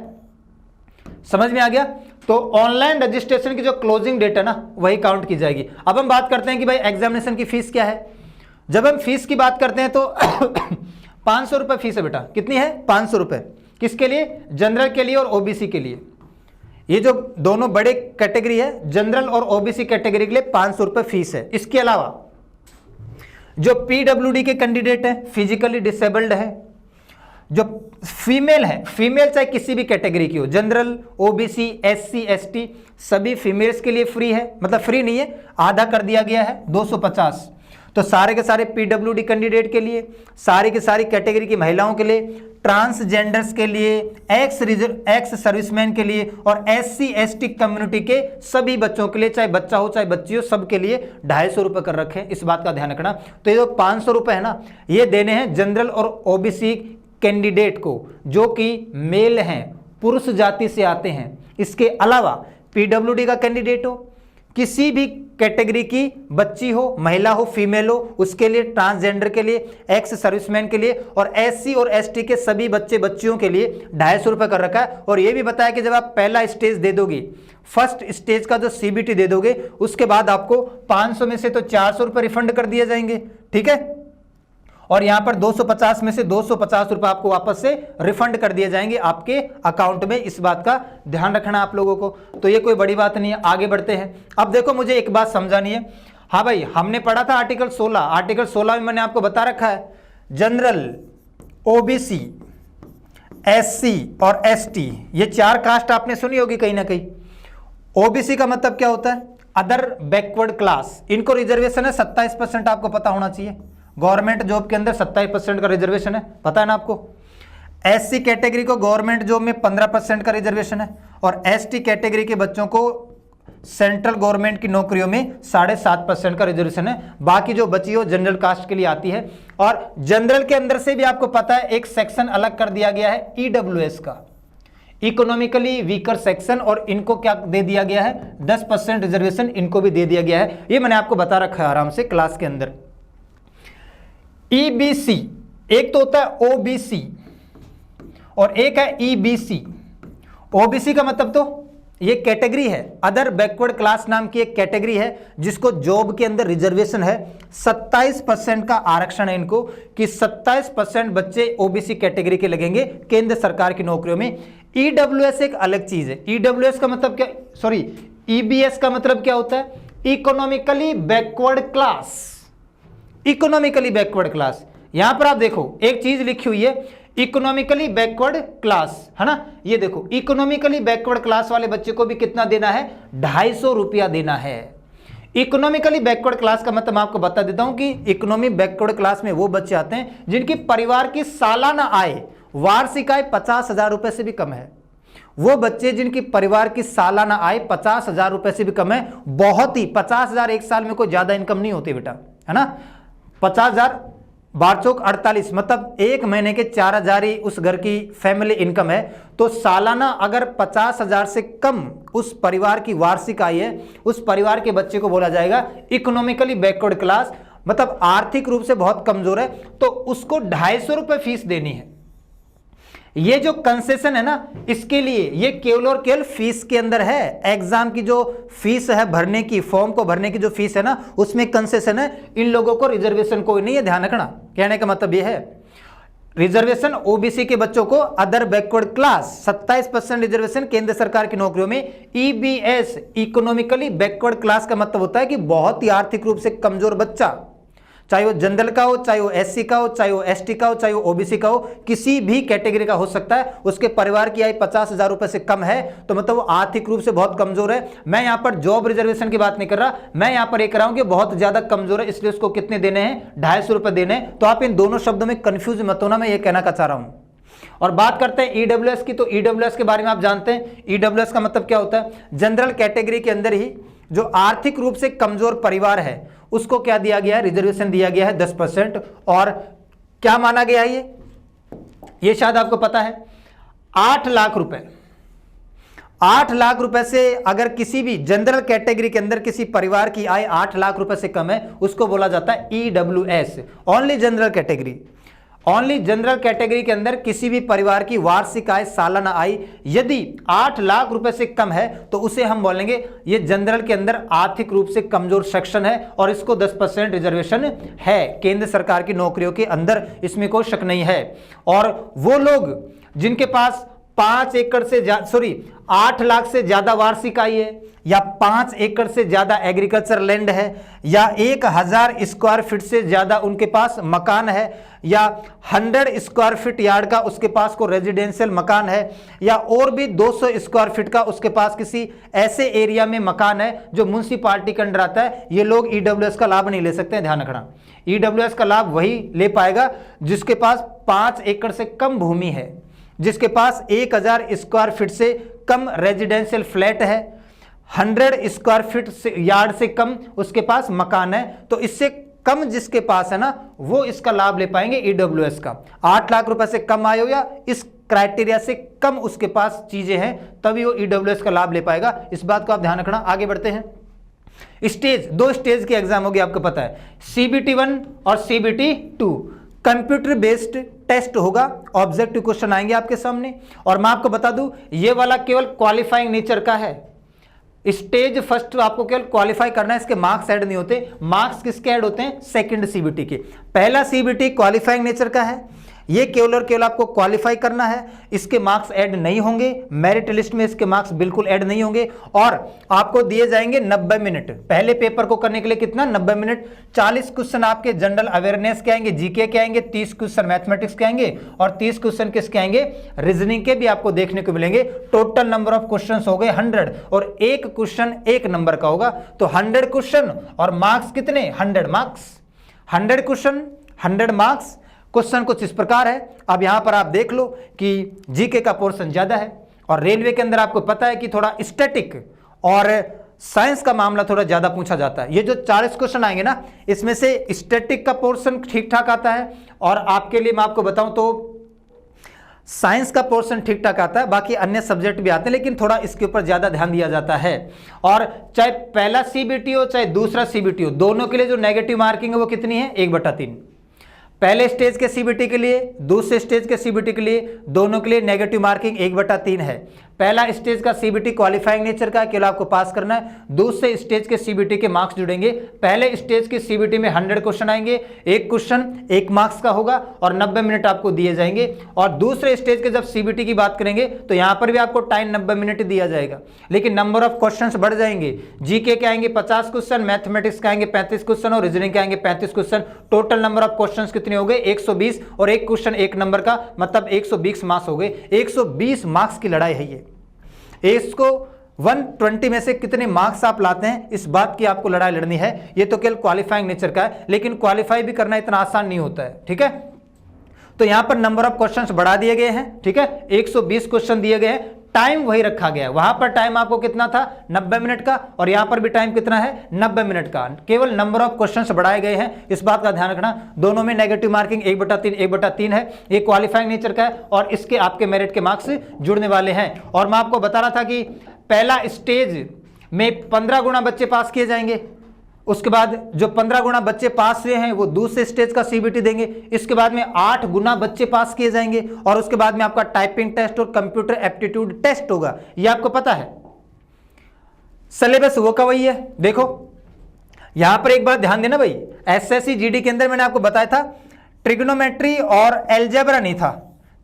समझ में आ गया। तो ऑनलाइन रजिस्ट्रेशन की जो क्लोजिंग डेट है ना वही काउंट की जाएगी। अब हम बात करते हैं कि भाई एग्जामिनेशन की फीस क्या है। जब हम फीस की बात करते हैं तो 500 रुपए फीस है बेटा। कितनी है? 500 रुपए। किसके लिए? जनरल के लिए और ओबीसी के लिए। ये जो दोनों बड़े कैटेगरी है, जनरल और ओबीसी कैटेगरी के लिए 500 रुपए फीस है। इसके अलावा जो पीडब्ल्यूडी के कैंडिडेट है, फिजिकली डिसेबल्ड है, जो फीमेल है, फीमेल चाहे किसी भी कैटेगरी की हो, जनरल, ओबीसी, एससी, एसटी, सभी फीमेल्स के लिए फ्री है, मतलब फ्री नहीं है, आधा कर दिया गया है 250। तो सारे के सारे पीडब्ल्यूडी कैंडिडेट के लिए, सारी की सारी कैटेगरी की महिलाओं के लिए, ट्रांसजेंडर्स के लिए, एक्स सर्विसमैन के लिए और एससी एसटी कम्युनिटी के सभी बच्चों के लिए, चाहे बच्चा हो चाहे बच्ची हो, सबके लिए 250 रुपए कर रखे हैं। इस बात का ध्यान रखना। तो ये जो 500 रुपए है ना, ये देने हैं जनरल और ओबीसी कैंडिडेट को जो कि मेल हैं, पुरुष जाति से आते हैं। इसके अलावा पीडब्ल्यूडी का कैंडिडेट हो, किसी भी कैटेगरी की बच्ची हो, महिला हो, फीमेल हो, उसके लिए, ट्रांसजेंडर के लिए, एक्स सर्विसमैन के लिए और एससी और एसटी के सभी बच्चे बच्चियों के लिए 250 रुपए कर रखा है। और यह भी बताया कि जब आप पहला स्टेज दे दोगे, फर्स्ट स्टेज का जो सीबीटी दे दोगे, उसके बाद आपको 500 में से तो 400 रुपए रिफंड कर दिए जाएंगे, ठीक है। और यहां पर 250 में से 250 रुपए आपको वापस से रिफंड कर दिए जाएंगे आपके अकाउंट में। इस बात का ध्यान रखना आप लोगों को। तो ये कोई बड़ी बात नहीं है। आगे बढ़ते हैं। अब देखो, मुझे एक बात समझानी है। हाँ भाई, हमने पढ़ा था आर्टिकल 16। आर्टिकल 16 में मैंने आपको बता रखा है जनरल, ओबीसी, एससी और एसटी, ये 4 कास्ट आपने सुनी होगी कहीं ना कहीं। ओबीसी का मतलब क्या होता है? Other backward class. इनको रिजर्वेशन है 27%, आपको पता होना चाहिए। गवर्नमेंट जॉब के अंदर 27% का रिजर्वेशन है, पता है ना आपको। एससी कैटेगरी को गवर्नमेंट जॉब में 15% का रिजर्वेशन है और एसटी कैटेगरी के बच्चों को सेंट्रल गवर्नमेंट की नौकरियों में 7.5% का रिजर्वेशन है। बाकी जो बची हो जनरल कास्ट के लिए आती है। और जनरल के अंदर से भी आपको पता है एक सेक्शन अलग कर दिया गया है ईडब्ल्यूएस का, इकोनॉमिकली वीकर सेक्शन, और इनको क्या दे दिया गया है? 10% रिजर्वेशन इनको भी दे दिया गया है। ये मैंने आपको बता रखा है आराम से क्लास के अंदर। ईबीसी, एक तो होता है ओबीसी और एक है ईबीसी। ओबीसी का मतलब तो ये कैटेगरी है, अदर बैकवर्ड क्लास नाम की एक कैटेगरी है जिसको जॉब के अंदर रिजर्वेशन है। 27% का आरक्षण है इनको, कि 27% बच्चे ओबीसी कैटेगरी के लगेंगे केंद्र सरकार की नौकरियों में। ईडब्ल्यूएस एक अलग चीज है। ईडब्ल्यूएस का मतलब क्या, सॉरी, ईबीएस का मतलब क्या होता है? Economically backward class. Economically backward class, यहां पर आप देखो एक चीज लिखी हुई है, इकोनॉमिकली बैकवर्ड क्लास, है ना। ये देखो, इकोनॉमिकली बैकवर्ड क्लास वाले बच्चे को भी कितना देना है? 250 रुपया देना है। इकोनॉमिकली बैकवर्ड क्लास का मतलब मैं आपको बता देता हूं कि इकोनॉमी बैकवर्ड क्लास में वो बच्चे आते हैं जिनकी परिवार की सालाना आय, वार्षिक आय 50,000 रुपए से भी कम है। वो बच्चे जिनकी परिवार की सालाना आय 50,000 रुपए से भी कम है, बहुत ही 50,000 एक साल में कोई ज्यादा इनकम नहीं होती बेटा, है ना। 50,000 बार चौक 48, मतलब एक महीने के 4,000 ही उस घर की फैमिली इनकम है। तो सालाना अगर 50,000 से कम उस परिवार की वार्षिक आय है, उस परिवार के बच्चे को बोला जाएगा इकोनॉमिकली बैकवर्ड क्लास, मतलब आर्थिक रूप से बहुत कमजोर है। तो उसको 250 रुपए फीस देनी है। ये जो कंसेशन है ना, इसके लिए ये केवल और केवल फीस के अंदर है। एग्जाम की जो फीस है भरने की, फॉर्म को भरने की जो फीस है ना, उसमें कंसेशन है। इन लोगों को रिजर्वेशन कोई नहीं है, ध्यान रखना। कहने का मतलब ये है, रिजर्वेशन ओबीसी के बच्चों को, अदर बैकवर्ड क्लास 27% रिजर्वेशन केंद्र सरकार की नौकरियों में। ईबीएस इकोनॉमिकली बैकवर्ड क्लास का मतलब होता है कि बहुत ही आर्थिक रूप से कमजोर बच्चा, चाहे वो जनरल का हो, चाहे वो एससी का हो, चाहे वो एसटी का हो, चाहे वो ओबीसी का हो, किसी भी कैटेगरी का हो सकता है। उसके परिवार की आय 50,000 रुपए से कम है तो मतलब वो आर्थिक रूप से बहुत कमजोर है। मैं यहां पर जॉब रिजर्वेशन की बात नहीं कर रहा, मैं यहां पर एक रहा हूं कि बहुत ज्यादा कमजोर है, इसलिए उसको कितने देने हैं, 250 रुपए देने हैं। तो आप इन दोनों शब्दों में कंफ्यूज मत होना, मैं ये कहना चाह रहा हूं। और बात करते हैं ईडब्ल्यूएस की, तो ईडब्ल्यूएस के बारे में आप जानते हैं, ईडब्ल्यूएस का मतलब क्या होता है? जनरल कैटेगरी के अंदर ही जो आर्थिक रूप से कमजोर परिवार है उसको क्या दिया गया है? रिजर्वेशन दिया गया है 10%। और क्या माना गया है ये शायद आपको पता है, 8 लाख रुपए, 8 लाख रुपए से अगर किसी भी जनरल कैटेगरी के अंदर किसी परिवार की आय 8 लाख रुपए से कम है, उसको बोला जाता है EWS, only general category. Only general category के अंदर किसी भी परिवार की वार्षिक आय, सालाना आय यदि 8 लाख रुपए से कम है तो उसे हम बोलेंगे ये जनरल के अंदर आर्थिक रूप से कमजोर सेक्शन है और इसको 10% रिजर्वेशन है केंद्र सरकार की नौकरियों के अंदर, इसमें कोई शक नहीं है। और वो लोग जिनके पास 5 एकड़ से 8 लाख से ज्यादा वार्षिक आय है, या 5 एकड़ से ज्यादा एग्रीकल्चर लैंड है, या 1000 स्क्वायर फीट से ज्यादा उनके पास मकान है, या 100 स्क्वायर फीट यार्ड का उसके पास को रेजिडेंशियल मकान है, या और भी 200 स्क्वायर फीट का उसके पास किसी ऐसे एरिया में मकान है जो म्युनिसिपालिटी के अंडर आता है, ये लोग ईडब्ल्यूएस का लाभ नहीं ले सकते हैं, ध्यान रखना। ईडब्ल्यूएस का लाभ वही ले पाएगा जिसके पास 5 एकड़ से कम भूमि है, जिसके पास 1000 स्क्वायर फीट से कम रेजिडेंशियल फ्लैट है, 100 स्क्वायर फीट से यार्ड से कम उसके पास मकान है। तो इससे कम जिसके पास है ना, वो इसका लाभ ले पाएंगे ईडब्ल्यूएस का। 8 लाख रुपए से कम आय हो या इस क्राइटेरिया से कम उसके पास चीजें हैं, तभी वो ईडब्ल्यूएस का लाभ ले पाएगा। इस बात को आप ध्यान रखना। आगे बढ़ते हैं। स्टेज, 2 स्टेज के एग्जाम होगी, आपको पता है, CBT 1 और CBT 2। कंप्यूटर बेस्ड टेस्ट होगा, ऑब्जेक्टिव क्वेश्चन आएंगे आपके सामने। और मैं आपको बता दूं, ये वाला केवल क्वालिफाइंग नेचर का है। स्टेज फर्स्ट आपको केवल क्वालिफाई करना है, इसके मार्क्स ऐड नहीं होते। मार्क्स किसके ऐड होते हैं? सेकंड CBT के। पहला CBT क्वालिफाइंग नेचर का है, ये केवल और केवल आपको क्वालिफाई करना है, इसके मार्क्स ऐड नहीं होंगे, मेरिट लिस्ट में इसके मार्क्स बिल्कुल ऐड नहीं होंगे। और आपको दिए जाएंगे 90 मिनट पहले पेपर को करने के लिए। कितना? 90 मिनट। 40 क्वेश्चन आपके जनरल अवेयरनेस के आएंगे, जीके के आएंगे, 30 क्वेश्चन मैथमेटिक्स के आएंगे और 30 क्वेश्चन किसके आएंगे? रीजनिंग के भी आपको देखने को मिलेंगे। टोटल नंबर ऑफ क्वेश्चन हो गए 100 और एक क्वेश्चन 1 नंबर का होगा। तो 100 क्वेश्चन और मार्क्स कितने? 100 मार्क्स। 100 question 100 marks. क्वेश्चन कुछ इस प्रकार है, अब यहां पर आप देख लो कि जीके का पोर्शन ज्यादा है और रेलवे के अंदर आपको पता है कि थोड़ा स्टैटिक और साइंस का मामला थोड़ा ज्यादा पूछा जाता है। ये जो 40 क्वेश्चन आएंगे ना, इसमें से स्टैटिक का पोर्शन ठीक ठाक आता है और आपके लिए मैं आपको बताऊं तो साइंस का पोर्शन ठीक ठाक आता है, बाकी अन्य सब्जेक्ट भी आते हैं, लेकिन थोड़ा इसके ऊपर ज्यादा ध्यान दिया जाता है। और चाहे पहला CBT हो चाहे दूसरा CBT हो, दोनों के लिए जो नेगेटिव मार्किंग है वो कितनी है? 1/3। पहले स्टेज के CBT के लिए, दूसरे स्टेज के CBT के लिए, दोनों के लिए नेगेटिव मार्किंग 1/3 है। पहला स्टेज का CBT क्वालिफाइंग नेचर का, केवल आपको पास करना है। दूसरे स्टेज के CBT के मार्क्स जुड़ेंगे। पहले स्टेज के CBT में 100 क्वेश्चन आएंगे, एक क्वेश्चन 1 मार्क्स का होगा और 90 मिनट आपको दिए जाएंगे। और दूसरे स्टेज के जब CBT की बात करेंगे तो यहां पर भी आपको टाइम 90 मिनट दिया जाएगा, लेकिन नंबर ऑफ क्वेश्चन बढ़ जाएंगे। जीके के आएंगे 50 क्वेश्चन, मैथमेटिक्स के आएंगे 35 क्वेश्चन और रीजनिंग के आएंगे 35 question. Total number of question कितने हो गए? 120 और एक क्वेश्चन 1 नंबर का, मतलब 120 मार्क्स हो गए। 120 मार्क्स की लड़ाई है ये। इसको 120 में से कितने मार्क्स आप लाते हैं, इस बात की आपको लड़ाई लड़नी है। ये तो केवल क्वालिफाइंग नेचर का है, लेकिन क्वालिफाई भी करना इतना आसान नहीं होता है, ठीक है। तो यहां पर नंबर ऑफ क्वेश्चंस बढ़ा दिए गए हैं, ठीक है। 120 क्वेश्चन दिए गए हैं, टाइम वही रखा गया है। वहां पर टाइम आपको कितना था? 90 मिनट का, और यहां पर भी टाइम कितना है? 90 मिनट का। केवल नंबर ऑफ क्वेश्चंस बढ़ाए गए हैं, इस बात का ध्यान रखना। दोनों में नेगेटिव मार्किंग 1/3 है। ये क्वालिफाइंग नेचर का है और इसके आपके मेरिट के मार्क्स जुड़ने वाले हैं। और मैं आपको बता रहा था कि पहला स्टेज में 15 गुना बच्चे पास किए जाएंगे, उसके बाद जो 15 गुना बच्चे पास हुए हैं वो दूसरे स्टेज का सीबीटी देंगे। इसके बाद में 8 गुना बच्चे पास किए जाएंगे और उसके बाद में आपका टाइपिंग टेस्ट और कंप्यूटर एप्टीट्यूड टेस्ट होगा। ये आपको पता है, सिलेबस वो का वही है। देखो यहां पर एक बात ध्यान देना भाई, एसएससी जीडी के अंदर मैंने आपको बताया था ट्रिग्नोमेट्री और एल्जेब्रा नहीं था,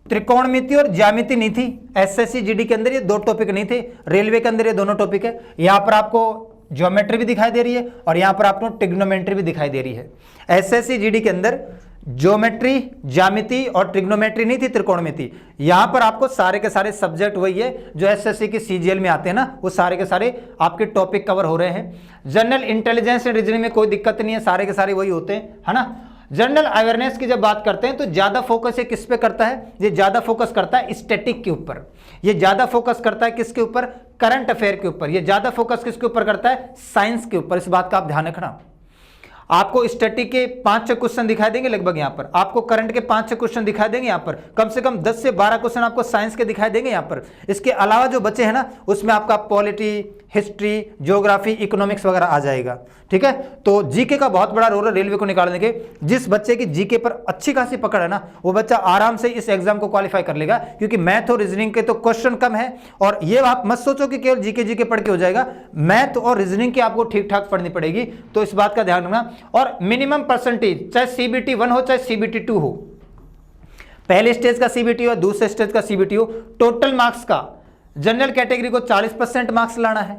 त्रिकोणमिति और ज्यामिति नहीं थी। एसएससी जीडी के अंदर ये 2 टॉपिक नहीं थे, रेलवे के अंदर ये दोनों टॉपिक है। यहां पर आपको ज्योमेट्री भी दिखाई दे रही है और यहां पर आपको ट्रिग्नोमेट्री भी दिखाई दे रही है। एसएससी जीडी के अंदर ज्योमेट्री, ज्यामिति और ट्रिग्नोमेट्री नहीं थी, त्रिकोणमिति। यहां पर आपको सारे के सारे सब्जेक्ट वही है जो एसएससी की सीजीएल में आते हैं ना, वो सारे के सारे आपके टॉपिक कवर हो रहे हैं। जनरल इंटेलिजेंस एंड रीजनिंग में कोई दिक्कत नहीं है, सारे के सारे वही होते हैं, है ना। जनरल अवेयरनेस की जब बात करते हैं तो ज्यादा फोकस ये किस पे करता है, ये ज्यादा फोकस करता है स्टैटिक के ऊपर, ये ज्यादा फोकस करता है किसके ऊपर, करंट अफेयर के ऊपर। ये ज्यादा फोकस किसके ऊपर करता है, साइंस के ऊपर। इस बात का आप ध्यान रखना। आपको स्टैटिक के 5-6 क्वेश्चन दिखाई देंगे लगभग, यहां पर आपको करंट के 5-6 क्वेश्चन दिखाई देंगे, यहां पर कम से कम 10 से 12 क्वेश्चन आपको साइंस के दिखाई देंगे यहां पर। इसके अलावा जो बचे हैं ना, उसमें आपका पॉलिटी, हिस्ट्री, ज्योग्राफी, इकोनॉमिक्स वगैरह आ जाएगा, ठीक है। तो जीके का बहुत बड़ा रोल है रेलवे को निकालने के। जिस बच्चे की जीके पर अच्छी खासी पकड़ है ना, वो बच्चा आराम से इस एग्जाम को क्वालिफाई कर लेगा, क्योंकि मैथ और रीजनिंग के तो क्वेश्चन कम है। और ये आप मत सोचो कि केवल जीके पढ़ के हो जाएगा, मैथ और रीजनिंग की आपको ठीक ठाक पढ़नी पड़ेगी। तो इस बात का ध्यान रखना। और मिनिमम परसेंटेज, चाहे सीबीटी 1 हो चाहे सीबीटी 2 हो, पहले स्टेज का सीबीटी हो दूसरे स्टेज का सीबीटी हो, टोटल मार्क्स का जनरल कैटेगरी को 40% मार्क्स लाना है,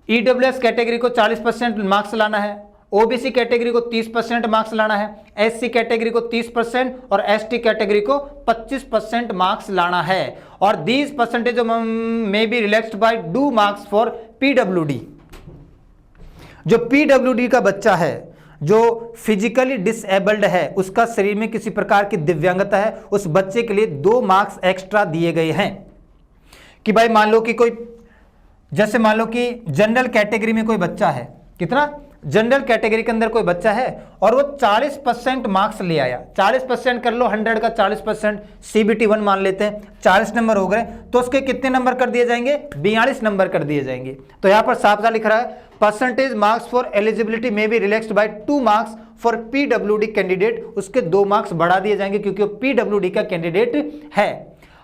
ईडब्ल्यूएस कैटेगरी को 40% मार्क्स लाना है, ओबीसी कैटेगरी को 30% मार्क्स लाना है, एससी कैटेगरी को 30% और एसटी कैटेगरी को 25% मार्क्स लाना है। और these percentage may be relaxed by two marks for PWD. जो पीडब्ल्यूडी का बच्चा है, जो फिजिकली डिसेबल्ड है, उसका शरीर में किसी प्रकार की दिव्यांगता है, उस बच्चे के लिए 2 मार्क्स एक्स्ट्रा दिए गए हैं। कि भाई मान लो कि कोई, जैसे मान लो कि जनरल कैटेगरी में कोई बच्चा है, कितना, जनरल कैटेगरी के अंदर कोई बच्चा है और वो 40% मार्क्स ले आया, 40% कर लो, 100 का 40%, सीबीटी 1 मान लेते हैं, 40 नंबर हो गए, तो उसके कितने नंबर कर दिए जाएंगे, 42 नंबर कर दिए जाएंगे। तो यहां पर साफ साफ लिख रहा है परसेंटेज मार्क्स फॉर एलिजिबिलिटी में be relaxed by 2 marks for PWD candidate. उसके 2 मार्क्स बढ़ा दिए जाएंगे क्योंकि वो पीडब्ल्यूडी का कैंडिडेट है।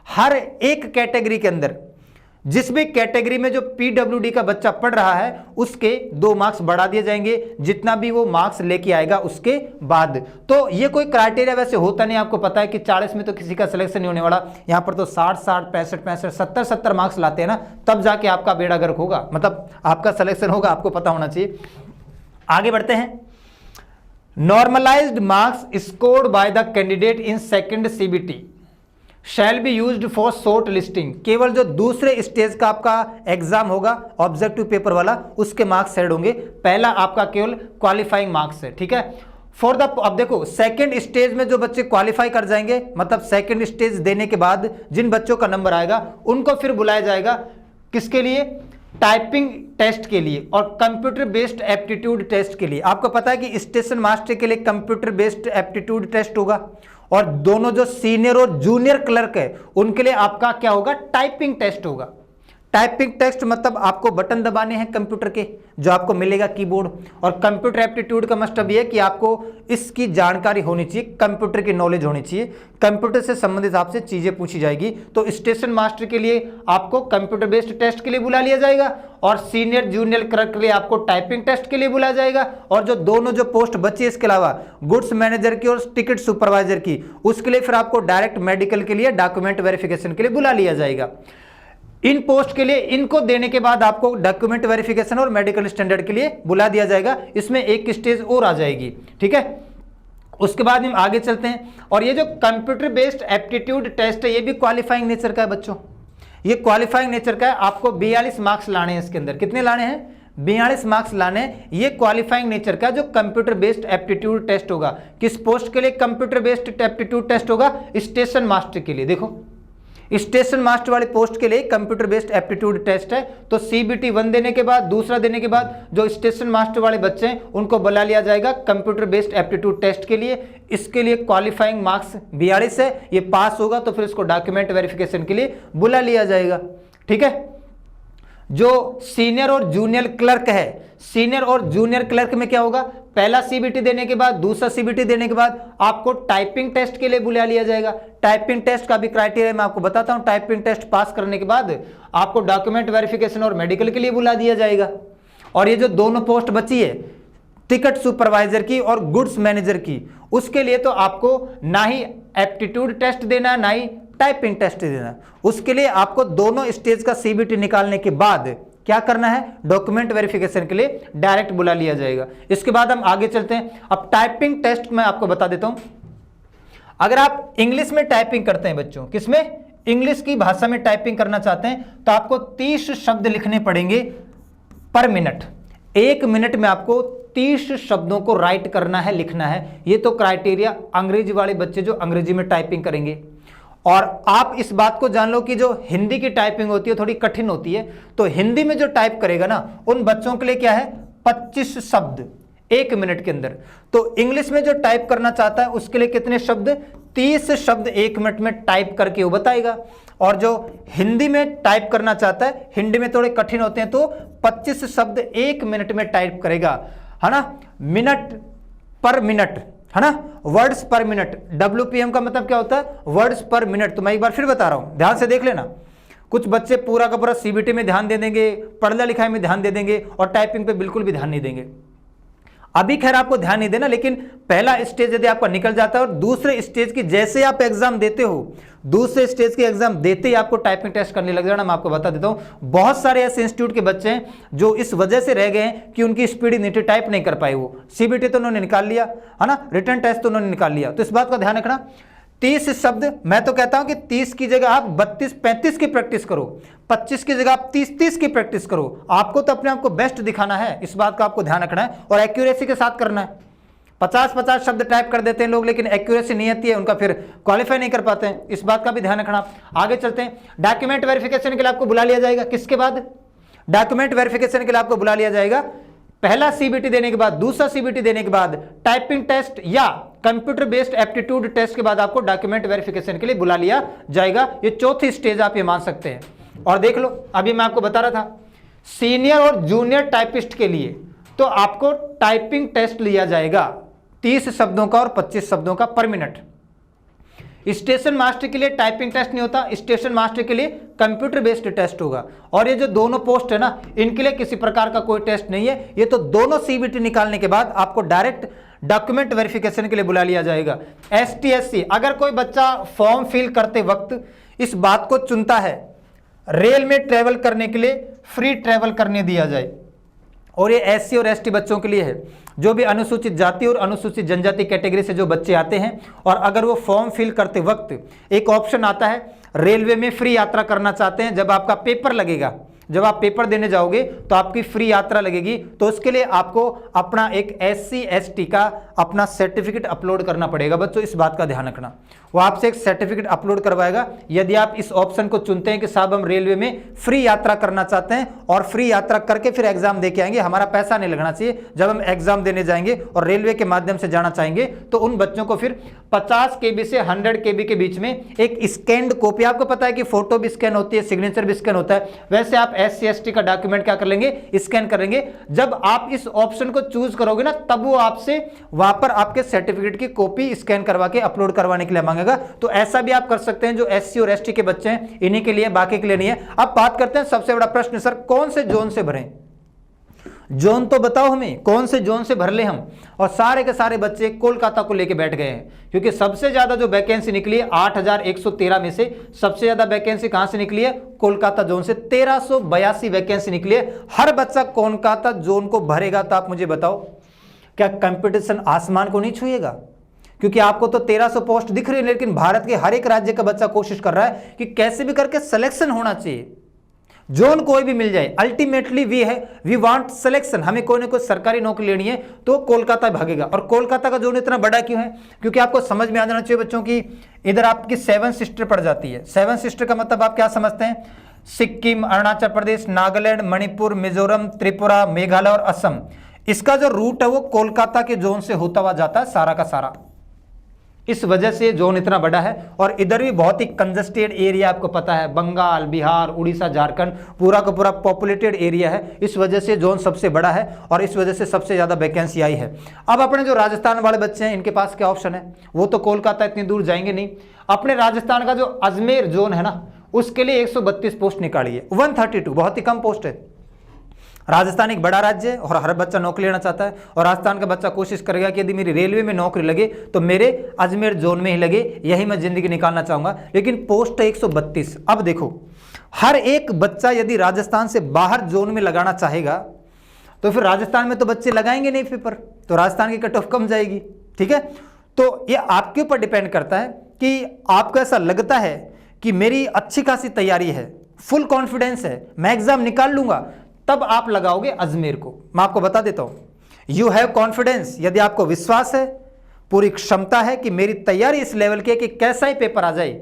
हर एक कैटेगरी के अंदर, जिस भी कैटेगरी में जो पीडब्ल्यूडी का बच्चा पढ़ रहा है, उसके 2 मार्क्स बढ़ा दिए जाएंगे, जितना भी वो मार्क्स लेके आएगा उसके बाद। तो ये कोई क्राइटेरिया वैसे होता नहीं, आपको पता है कि 40 में तो किसी का सिलेक्शन नहीं होने वाला। यहां पर तो 60, 65, 70 मार्क्स लाते हैं ना, तब जाके आपका बेड़ा गर्क होगा, मतलब आपका सिलेक्शन होगा, आपको पता होना चाहिए। आगे बढ़ते हैं। Normalized marks scored by the candidate in second CBT shall be used for short listing. केवल जो दूसरे स्टेज का आपका एग्जाम होगा ऑब्जेक्टिव पेपर वाला, उसके मार्क्स ऐड होंगे। पहला आपका केवल क्वालिफाइंग मार्क्स है, ठीक है। फॉर द, अब देखो सेकंड स्टेज में जो बच्चे क्वालिफाई कर जाएंगे, मतलब सेकंड स्टेज देने के बाद जिन बच्चों का नंबर आएगा, उनको फिर बुलाया जाएगा किसके लिए, टाइपिंग टेस्ट के लिए और कंप्यूटर बेस्ड एप्टीट्यूड टेस्ट के लिए। आपको पता है कि स्टेशन मास्टर के लिए कंप्यूटर बेस्ड एप्टीट्यूड टेस्ट होगा, और दोनों जो सीनियर और जूनियर क्लर्क है उनके लिए आपका क्या होगा, टाइपिंग टेस्ट होगा। टाइपिंग टेस्ट मतलब आपको बटन दबाने हैं कंप्यूटर के, जो आपको मिलेगा कीबोर्ड। और कंप्यूटर एप्टीट्यूड का मतलब यह है कि आपको इसकी जानकारी होनी चाहिए, कंप्यूटर की नॉलेज होनी चाहिए, कंप्यूटर से संबंधित आपसे चीजें पूछी जाएगी। तो स्टेशन मास्टर के लिए आपको कंप्यूटर बेस्ड टेस्ट के लिए बुला लिया जाएगा, और सीनियर जूनियर क्लर्क के लिए आपको टाइपिंग टेस्ट के लिए बुलाया जाएगा। और जो दोनों जो पोस्ट बची इसके अलावा, गुड्स मैनेजर की और टिकट सुपरवाइजर की, उसके लिए फिर आपको डायरेक्ट मेडिकल के लिए, डॉक्यूमेंट वेरिफिकेशन के लिए बुला लिया जाएगा। इन पोस्ट के लिए, इनको देने के बाद आपको डॉक्यूमेंट वेरिफिकेशन और मेडिकल स्टैंडर्ड के लिए बुला दिया जाएगा। इसमें एक स्टेज और आ जाएगी, ठीक है। उसके बाद हम आगे चलते हैं। और ये जो कंप्यूटर बेस्ड एप्टीट्यूड टेस्ट है, ये भी क्वालिफाइंग नेचर का है बच्चों, ये क्वालिफाइंग नेचर का है। आपको 42 मार्क्स लाने हैं इसके अंदर। कितने लाने हैं, 42 मार्क्स लाने। ये क्वालिफाइंग नेचर का जो कंप्यूटर बेस्ड एप्टीट्यूड टेस्ट होगा। किस पोस्ट के लिए कंप्यूटर बेस्ड एप्टीट्यूड टेस्ट होगा, स्टेशन मास्टर के लिए। देखो स्टेशन मास्टर वाले पोस्ट के लिए कंप्यूटर बेस्ड एप्टीट्यूड टेस्ट है। तो सीबीटी 1 देने के बाद, दूसरा देने के बाद, जो स्टेशन मास्टर वाले बच्चे हैं उनको बुला लिया जाएगा कंप्यूटर बेस्ड एप्टीट्यूड टेस्ट के लिए। इसके लिए क्वालिफाइंग मार्क्स 42 है, ये पास होगा तो फिर इसको डॉक्यूमेंट वेरिफिकेशन के लिए बुला लिया जाएगा, ठीक है। जो सीनियर और जूनियर क्लर्क है, सीनियर और जूनियर क्लर्क में क्या होगा, पहला सीबीटी देने के बाद, दूसरा सीबीटी देने के बाद आपको टाइपिंग टेस्ट के लिए बुला लिया जाएगा। टाइपिंग टेस्ट का भी क्राइटेरिया मैं आपको बताता हूं। टाइपिंग टेस्ट पास करने के बाद आपको डॉक्यूमेंट वेरिफिकेशन और मेडिकल के लिए बुला दिया जाएगा। और ये जो दोनों पोस्ट बची है, टिकट सुपरवाइजर की और गुड्स मैनेजर की, उसके लिए तो आपको ना ही एप्टीट्यूड टेस्ट देना, ना ही टाइपिंग टेस्ट देना। उसके लिए आपको दोनों स्टेज का सीबीटी निकालने के बाद क्या करना है, डॉक्यूमेंट वेरिफिकेशन के लिए डायरेक्ट बुला लिया जाएगा। इसके बाद हम आगे चलते हैं। अब टाइपिंग टेस्ट मैं आपको बता देता हूं। अगर आप इंग्लिश में टाइपिंग करते हैं बच्चों, किसमें, इंग्लिश की भाषा में टाइपिंग करना चाहते हैं, तो आपको 30 शब्द लिखने पड़ेंगे पर मिनट। 1 मिनट में आपको 30 शब्दों को राइट करना है, लिखना है। ये तो क्राइटेरिया अंग्रेजी वाले बच्चे जो अंग्रेजी में टाइपिंग करेंगे। और आप इस बात को जान लो कि जो हिंदी की टाइपिंग होती है थोड़ी कठिन होती है, तो हिंदी में जो टाइप करेगा ना, उन बच्चों के लिए क्या है, 25 शब्द 1 मिनट के अंदर। तो इंग्लिश में जो टाइप करना चाहता है उसके लिए कितने शब्द, 30 शब्द 1 मिनट में टाइप करके वो बताएगा। और जो हिंदी में टाइप करना चाहता है, हिंदी में थोड़े कठिन होते हैं, तो 25 शब्द 1 मिनट में टाइप करेगा, है ना। मिनट पर मिनट, है ना, वर्ड्स पर मिनट। WPM का मतलब क्या होता है, वर्ड्स पर मिनट। तो मैं एक बार फिर बता रहा हूं, ध्यान से देख लेना। कुछ बच्चे पूरा का पूरा सीबीटी में ध्यान दे देंगे, पढ़ना लिखाई में ध्यान दे देंगे और टाइपिंग पे बिल्कुल भी ध्यान नहीं देंगे। अभी खैर आपको ध्यान नहीं देना, लेकिन पहला स्टेज यदि आपका निकल जाता है और दूसरे स्टेज की जैसे आप एग्जाम देते हो, दूसरे स्टेज के एग्जाम देते ही आपको टाइपिंग टेस्ट करने लग जाना। मैं आपको बता देता हूं, बहुत सारे ऐसे इंस्टीट्यूट के बच्चे हैं जो इस वजह से रह गए हैं कि उनकी स्पीड नीचे टाइप नहीं कर पाए। वो सीबीटी तो उन्होंने निकाल लिया, है ना, रिटन टेस्ट तो उन्होंने निकाल लिया। तो इस बात का ध्यान रखना, 30 शब्द, मैं तो कहता हूं कि 30 की जगह आप 32-35 की प्रैक्टिस करो, 25 की जगह आप 30-30 की प्रैक्टिस करो। आपको तो अपने आप को बेस्ट दिखाना है, इस बात का आपको ध्यान रखना है और एक्यूरेसी के साथ करना है। 50-50 शब्द टाइप कर देते हैं लोग, लेकिन एक्यूरेसी नहीं आती है उनका, फिर क्वालिफाई नहीं कर पाते हैं। इस बात का भी ध्यान रखना। आगे चलते हैं। डॉक्यूमेंट वेरिफिकेशन के लिए आपको बुला लिया जाएगा, किसके बाद, डॉक्यूमेंट वेरिफिकेशन के लिए आपको बुला लिया जाएगा पहला सीबीटी देने के बाद, दूसरा सीबीटी देने के बाद, टाइपिंग टेस्ट या कंप्यूटर बेस्ड एप्टीट्यूड टेस्ट के बाद आपको डॉक्यूमेंट वेरिफिकेशन के लिए बुला लिया जाएगा। ये चौथी स्टेज आप ये मान सकते हैं। और देख लो, अभी मैं आपको बता रहा था, सीनियर और जूनियर टाइपिस्ट के लिए तो आपको टाइपिंग टेस्ट लिया जाएगा 30 शब्दों का और 25 शब्दों का पर मिनट। स्टेशन मास्टर के लिए टाइपिंग टेस्ट नहीं होता, स्टेशन मास्टर के लिए कंप्यूटर बेस्ड टेस्ट होगा। और ये जो दोनों पोस्ट है ना, इनके लिए किसी प्रकार का कोई टेस्ट नहीं है। ये तो दोनों सीबीटी निकालने के बाद आपको डायरेक्ट डॉक्यूमेंट वेरिफिकेशन के लिए बुला लिया जाएगा। ST/SC, अगर कोई बच्चा फॉर्म फिल करते वक्त इस बात को चुनता है रेल में ट्रेवल करने के लिए फ्री ट्रेवल करने दिया जाए, और ये SC और ST बच्चों के लिए है, जो भी अनुसूचित जाति और अनुसूचित जनजाति कैटेगरी से जो बच्चे आते हैं, और अगर वो फॉर्म फिल करते वक्त एक ऑप्शन आता है रेलवे में फ्री यात्रा करना चाहते हैं, जब आपका पेपर लगेगा, जब आप पेपर देने जाओगे तो आपकी फ्री यात्रा लगेगी, तो उसके लिए आपको अपना एक SC/ST का अपना सर्टिफिकेट अपलोड करना पड़ेगा। बच्चों इस बात का ध्यान रखना, वो आपसे एक सर्टिफिकेट अपलोड करवाएगा यदि आप इस ऑप्शन को चुनते हैं कि साहब हम रेलवे में फ्री यात्रा करना चाहते हैं और फ्री यात्रा करके फिर एग्जाम दे के आएंगे, हमारा पैसा नहीं लगना चाहिए। जब हम एग्जाम देने जाएंगे और रेलवे के माध्यम से जाना चाहेंगे तो उन बच्चों को फिर 50 KB से 100 KB के बीच में एक स्कैन्ड कॉपी, आपको पता है कि फोटो भी स्कैन होती है, सिग्नेचर भी स्कैन होता है, वैसे आप SC/ST का डॉक्यूमेंट क्या कर लेंगे, स्कैन कर लेंगे। जब आप इस ऑप्शन को चूज करोगे ना, तब वो आपसे वहां पर आपके सर्टिफिकेट की कॉपी स्कैन करवा के अपलोड करवाने के लिए मांगेगा। तो ऐसा भी आप कर सकते हैं जो SC और ST के बच्चे हैं, इन्हीं के लिए, बाकी के लिए नहीं है। अब बात करते हैं सबसे बड़ा प्रश्न, सर कौन से जोन से भरें, जोन तो बताओ हमें, कौन से जोन से भर ले हम। और सारे के सारे बच्चे कोलकाता को लेके बैठ गए हैं, क्योंकि सबसे ज्यादा जो वैकेंसी निकली है 8113 में से सबसे ज्यादा वैकेंसी कहां से निकली है, कोलकाता जोन से 1382 वैकेंसी निकली है। हर बच्चा कोलकाता जोन को भरेगा, तो आप मुझे बताओ क्या कंपटीशन आसमान को नहीं छुएगा? क्योंकि आपको तो 1300 पोस्ट दिख रही है, लेकिन भारत के हर एक राज्य का बच्चा कोशिश कर रहा है कि कैसे भी करके सिलेक्शन होना चाहिए, जोन कोई भी मिल जाए। अल्टीमेटली वी वांट सिलेक्शन, हमें कोई ना कोई सरकारी नौकरी लेनी है तो कोलकाता भागेगा। और कोलकाता का जोन इतना बड़ा क्यों है? क्योंकि आपको समझ में आ जाना चाहिए बच्चों की, इधर आपकी 7 सिस्टर पड़ जाती है। 7 सिस्टर का मतलब आप क्या समझते हैं? सिक्किम, अरुणाचल प्रदेश, नागालैंड, मणिपुर, मिजोरम, त्रिपुरा, मेघालय और असम। इसका जो रूट है वो कोलकाता के जोन से होता हुआ जाता है सारा का सारा। इस वजह से जोन इतना बड़ा है। और इधर भी बहुत ही कंजस्टेड एरिया, आपको पता है बंगाल, बिहार, उड़ीसा, झारखंड पूरा का पूरा पॉपुलेटेड एरिया है, इस वजह से जोन सबसे बड़ा है और इस वजह से सबसे ज़्यादा वैकेंसी आई है। अब अपने जो राजस्थान वाले बच्चे हैं इनके पास क्या ऑप्शन है, वो तो कोलकाता इतनी दूर जाएंगे नहीं। अपने राजस्थान का जो अजमेर जोन है ना, उसके लिए 132 पोस्ट निकाली है, 132, बहुत ही कम पोस्ट है। राजस्थान एक बड़ा राज्य है और हर बच्चा नौकरी लेना चाहता है और राजस्थान का बच्चा कोशिश करेगा कि यदि मेरी रेलवे में नौकरी लगे तो मेरे अजमेर जोन में ही लगे, यही मैं जिंदगी निकालना चाहूंगा। लेकिन पोस्ट है 132। अब देखो, हर एक बच्चा यदि राजस्थान से बाहर जोन में लगाना चाहेगा तो फिर राजस्थान में तो बच्चे लगाएंगे नहीं पेपर, तो राजस्थान की कट ऑफ कम जाएगी। ठीक है, तो ये आपके ऊपर डिपेंड करता है कि आपको ऐसा लगता है कि मेरी अच्छी खासी तैयारी है, फुल कॉन्फिडेंस है, मैं एग्जाम निकाल लूंगा, तब आप लगाओगे अजमेर को। मैं आपको बता देता हूं, यू हैव कॉन्फिडेंस, यदि आपको विश्वास है, पूरी क्षमता है कि मेरी तैयारी इस लेवल की है कि कैसा ही पेपर आ जाए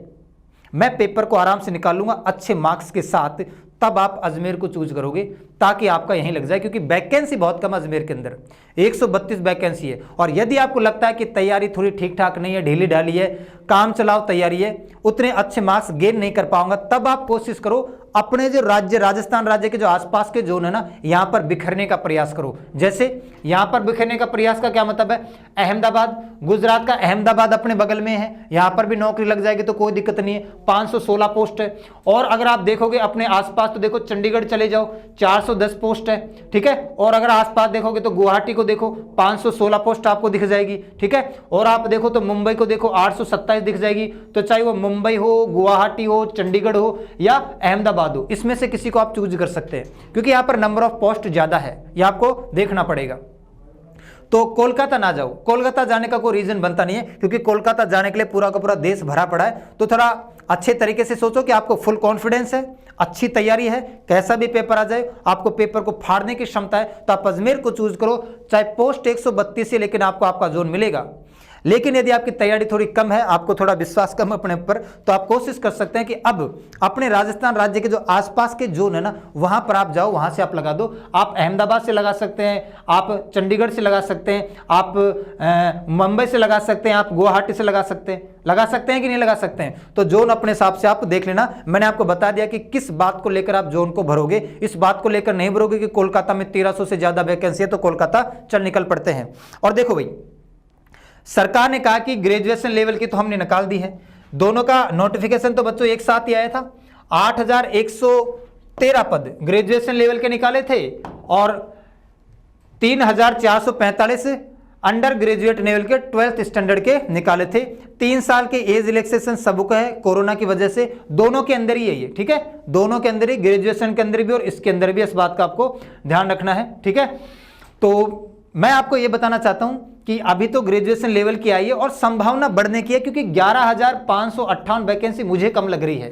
मैं पेपर को आराम से निकाल लूंगा अच्छे मार्क्स के साथ, तब आप अजमेर को चूज करोगे ताकि आपका यहीं लग जाए। क्योंकि वैकेंसी बहुत कम अजमेर के अंदर 132 वैकेंसी है। और यदि आपको लगता है कि तैयारी थोड़ी ठीक ठाक नहीं है, ढीली ढाली है, काम चलाओ तैयारी है, उतने अच्छे मार्क्स गेन नहीं कर पाऊंगा, तब आप कोशिश करो अपने जो राज्य, राजस्थान राज्य के जो आसपास के जोन है ना, यहां पर बिखरने का प्रयास करो। जैसे यहां पर बिखरने का प्रयास का क्या मतलब है, अहमदाबाद, गुजरात का अहमदाबाद अपने बगल में है, यहां पर भी नौकरी लग जाएगी तो कोई दिक्कत नहीं है, 516 पोस्ट है। और अगर आप देखोगे अपने आसपास तो देखो चंडीगढ़ चले जाओ, 410 पोस्ट है। ठीक है, और अगर आसपास देखोगे तो गुवाहाटी को देखो, 516 पोस्ट आपको दिख जाएगी। ठीक है, और आप देखो तो मुंबई को देखो, 827 दिख जाएगी। तो चाहे वो मुंबई हो, गुवाहाटी हो, चंडीगढ़ हो या अहमदाबाद हो, इसमें से किसी को आप चूज कर सकते हैं, क्योंकि यहां पर नंबर ऑफ पोस्ट ज्यादा है, यह आपको देखना पड़ेगा। तो कोलकाता ना जाओ, कोलकाता जाने का कोई रीजन बनता नहीं है, क्योंकि कोलकाता जाने के लिए पूरा का पूरा देश भरा पड़ा है। तो थोड़ा अच्छे तरीके से सोचो कि आपको फुल कॉन्फिडेंस है, अच्छी तैयारी है, कैसा भी पेपर आ जाए आपको पेपर को फाड़ने की क्षमता है, तो आप अजमेर को चूज करो। चाहे पोस्ट 132 है, लेकिन आपको आपका जोन मिलेगा। लेकिन यदि आपकी तैयारी थोड़ी कम है, आपको थोड़ा विश्वास कम है अपने ऊपर, तो आप कोशिश कर सकते हैं कि अब अपने राजस्थान राज्य के जो आसपास के जोन है ना, वहां पर आप जाओ, वहां से आप लगा दो। आप अहमदाबाद से लगा सकते हैं, आप चंडीगढ़ से लगा सकते हैं, आप मुंबई से लगा सकते हैं, आप गुवाहाटी से लगा सकते हैं कि नहीं लगा सकते हैं। तो जोन अपने हिसाब से आप देख लेना। मैंने आपको बता दिया कि किस बात को लेकर आप जोन को भरोगे, इस बात को लेकर नहीं भरोगे कि कोलकाता में 1300 से ज्यादा वैकेंसी है तो कोलकाता चल निकल पड़ते हैं। और देखो भाई, सरकार ने कहा कि ग्रेजुएशन लेवल की तो हमने निकाल दी है, दोनों का नोटिफिकेशन तो बच्चों एक साथ ही आया था। 8113 पद ग्रेजुएशन लेवल के निकाले थे और 3445 अंडर ग्रेजुएट लेवल के 12th स्टैंडर्ड के निकाले थे। 3 साल के एज रिलैक्सेशन सबको है, कोरोना की वजह से दोनों के अंदर ही है ये। ठीक है, दोनों के अंदर ही, ग्रेजुएशन के अंदर भी और इसके अंदर भी, इस बात का आपको ध्यान रखना है। ठीक है, तो मैं आपको यह बताना चाहता हूं कि अभी तो ग्रेजुएशन लेवल की आई है और संभावना बढ़ने की है, क्योंकि 11,558 वैकेंसी मुझे कम लग रही है।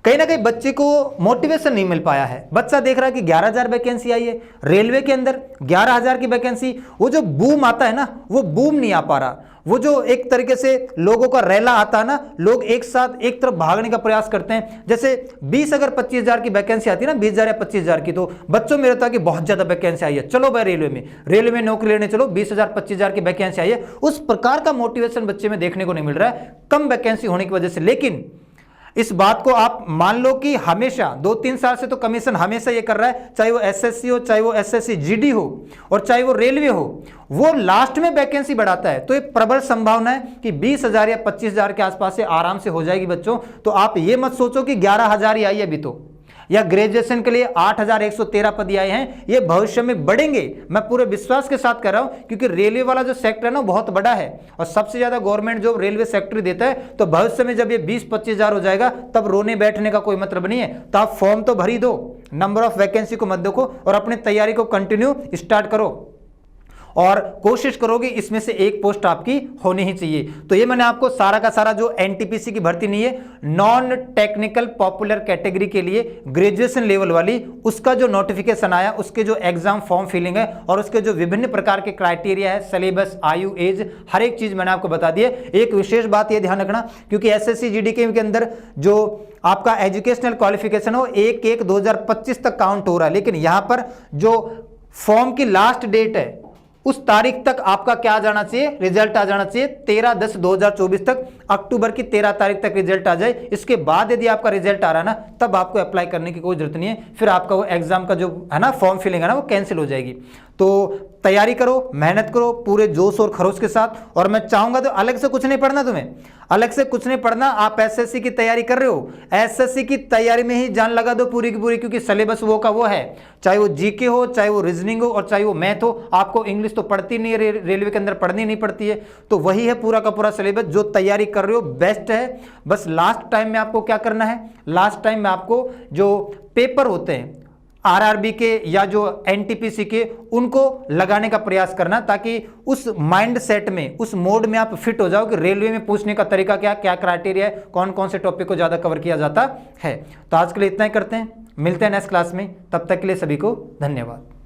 कहीं ना कहीं बच्चे को मोटिवेशन नहीं मिल पाया है। बच्चा देख रहा है कि 11,000 वैकेंसी आई है रेलवे के अंदर, 11,000 की वैकेंसी, वो जो बूम आता है ना, वो बूम नहीं आ पा रहा। वो जो एक तरीके से लोगों का रैला आता है ना, लोग एक साथ एक तरफ भागने का प्रयास करते हैं। जैसे 20 अगर 25,000 की वैकेंसी आती है ना, 20,000 या 25,000 की, तो बच्चों में रहता है कि बहुत ज्यादा वैकेंसी आई है, चलो भाई रेलवे में नौकरी लेने चलो, 20,000 25,000 की वैकेंसी आई है। उस प्रकार का मोटिवेशन बच्चे में देखने को नहीं मिल रहा है, कम वैकेंसी होने की वजह से। लेकिन इस बात को आप मान लो कि हमेशा 2-3 साल से तो कमीशन हमेशा ये कर रहा है, चाहे वो एसएससी हो, चाहे वो एसएससी जीडी हो और चाहे वो रेलवे हो, वो लास्ट में वैकेंसी बढ़ाता है। तो एक प्रबल संभावना है कि 20,000 या 25,000 के आसपास से आराम से हो जाएगी बच्चों। तो आप ये मत सोचो कि 11,000 ही आई है अभी तो, या ग्रेजुएशन के लिए 8,113 पद आए हैं, ये भविष्य में बढ़ेंगे, मैं पूरे विश्वास के साथ कह रहा हूं। क्योंकि रेलवे वाला जो सेक्टर है ना, बहुत बड़ा है और सबसे ज्यादा गवर्नमेंट जॉब रेलवे सेक्टर देता है। तो भविष्य में जब ये 20-25,000 हो जाएगा, तब रोने बैठने का कोई मतलब नहीं है। तो आप फॉर्म तो भर ही दो, नंबर ऑफ वैकेंसी को मत देखो और अपनी तैयारी को कंटिन्यू स्टार्ट करो और कोशिश करोगे इसमें से एक पोस्ट आपकी होनी ही चाहिए। तो ये मैंने आपको सारा का सारा जो एनटीपीसी की भर्ती नहीं है, नॉन टेक्निकल पॉपुलर कैटेगरी के लिए ग्रेजुएशन लेवल वाली, उसका जो नोटिफिकेशन आया, उसके जो एग्जाम फॉर्म फिलिंग है और उसके जो विभिन्न प्रकार के क्राइटेरिया है, सिलेबस, आयु, एज, हर एक चीज मैंने आपको बता दी है। एक विशेष बात ये ध्यान रखना, क्योंकि एसएससी जीडी के अंदर जो आपका एजुकेशनल क्वालिफिकेशन हो 1/1/2025 तक काउंट हो रहा है, लेकिन यहां पर जो फॉर्म की लास्ट डेट है उस तारीख तक आपका क्या आ जाना चाहिए, रिजल्ट आ जाना चाहिए 13/10/2024 तक, अक्टूबर की 13 तारीख तक रिजल्ट आ जाए। इसके बाद यदि आपका रिजल्ट आ रहा है ना, तब आपको अप्लाई करने की कोई जरूरत नहीं है, फिर आपका वो एग्जाम का जो है ना फॉर्म फिलिंग है ना वो कैंसिल हो जाएगी। तो तैयारी करो, मेहनत करो पूरे जोश और खरोश के साथ। और मैं चाहूंगा तो अलग से कुछ नहीं पढ़ना, तुम्हें अलग से कुछ नहीं पढ़ना। आप एसएससी की तैयारी कर रहे हो, एसएससी की तैयारी में ही जान लगा दो पूरी की पूरी, क्योंकि सिलेबस वो का वो है, चाहे वो जीके हो, चाहे वो रीजनिंग हो और चाहे वो मैथ हो। आपको इंग्लिश तो पढ़ती नहीं है, रेलवे के अंदर पढ़नी नहीं पड़ती है, तो वही है पूरा का पूरा सिलेबस। जो तैयारी कर रहे हो बेस्ट है। बस लास्ट टाइम में आपको क्या करना है, लास्ट टाइम में आपको जो पेपर होते हैं आरआरबी के या जो एनटीपीसी के, उनको लगाने का प्रयास करना, ताकि उस माइंड सेट में, उस मोड में आप फिट हो जाओ कि रेलवे में पूछने का तरीका क्या क्या क्राइटेरिया है, कौन कौन से टॉपिक को ज्यादा कवर किया जाता है। तो आज के लिए इतना ही करते हैं, मिलते हैं नेक्स्ट क्लास में, तब तक के लिए सभी को धन्यवाद।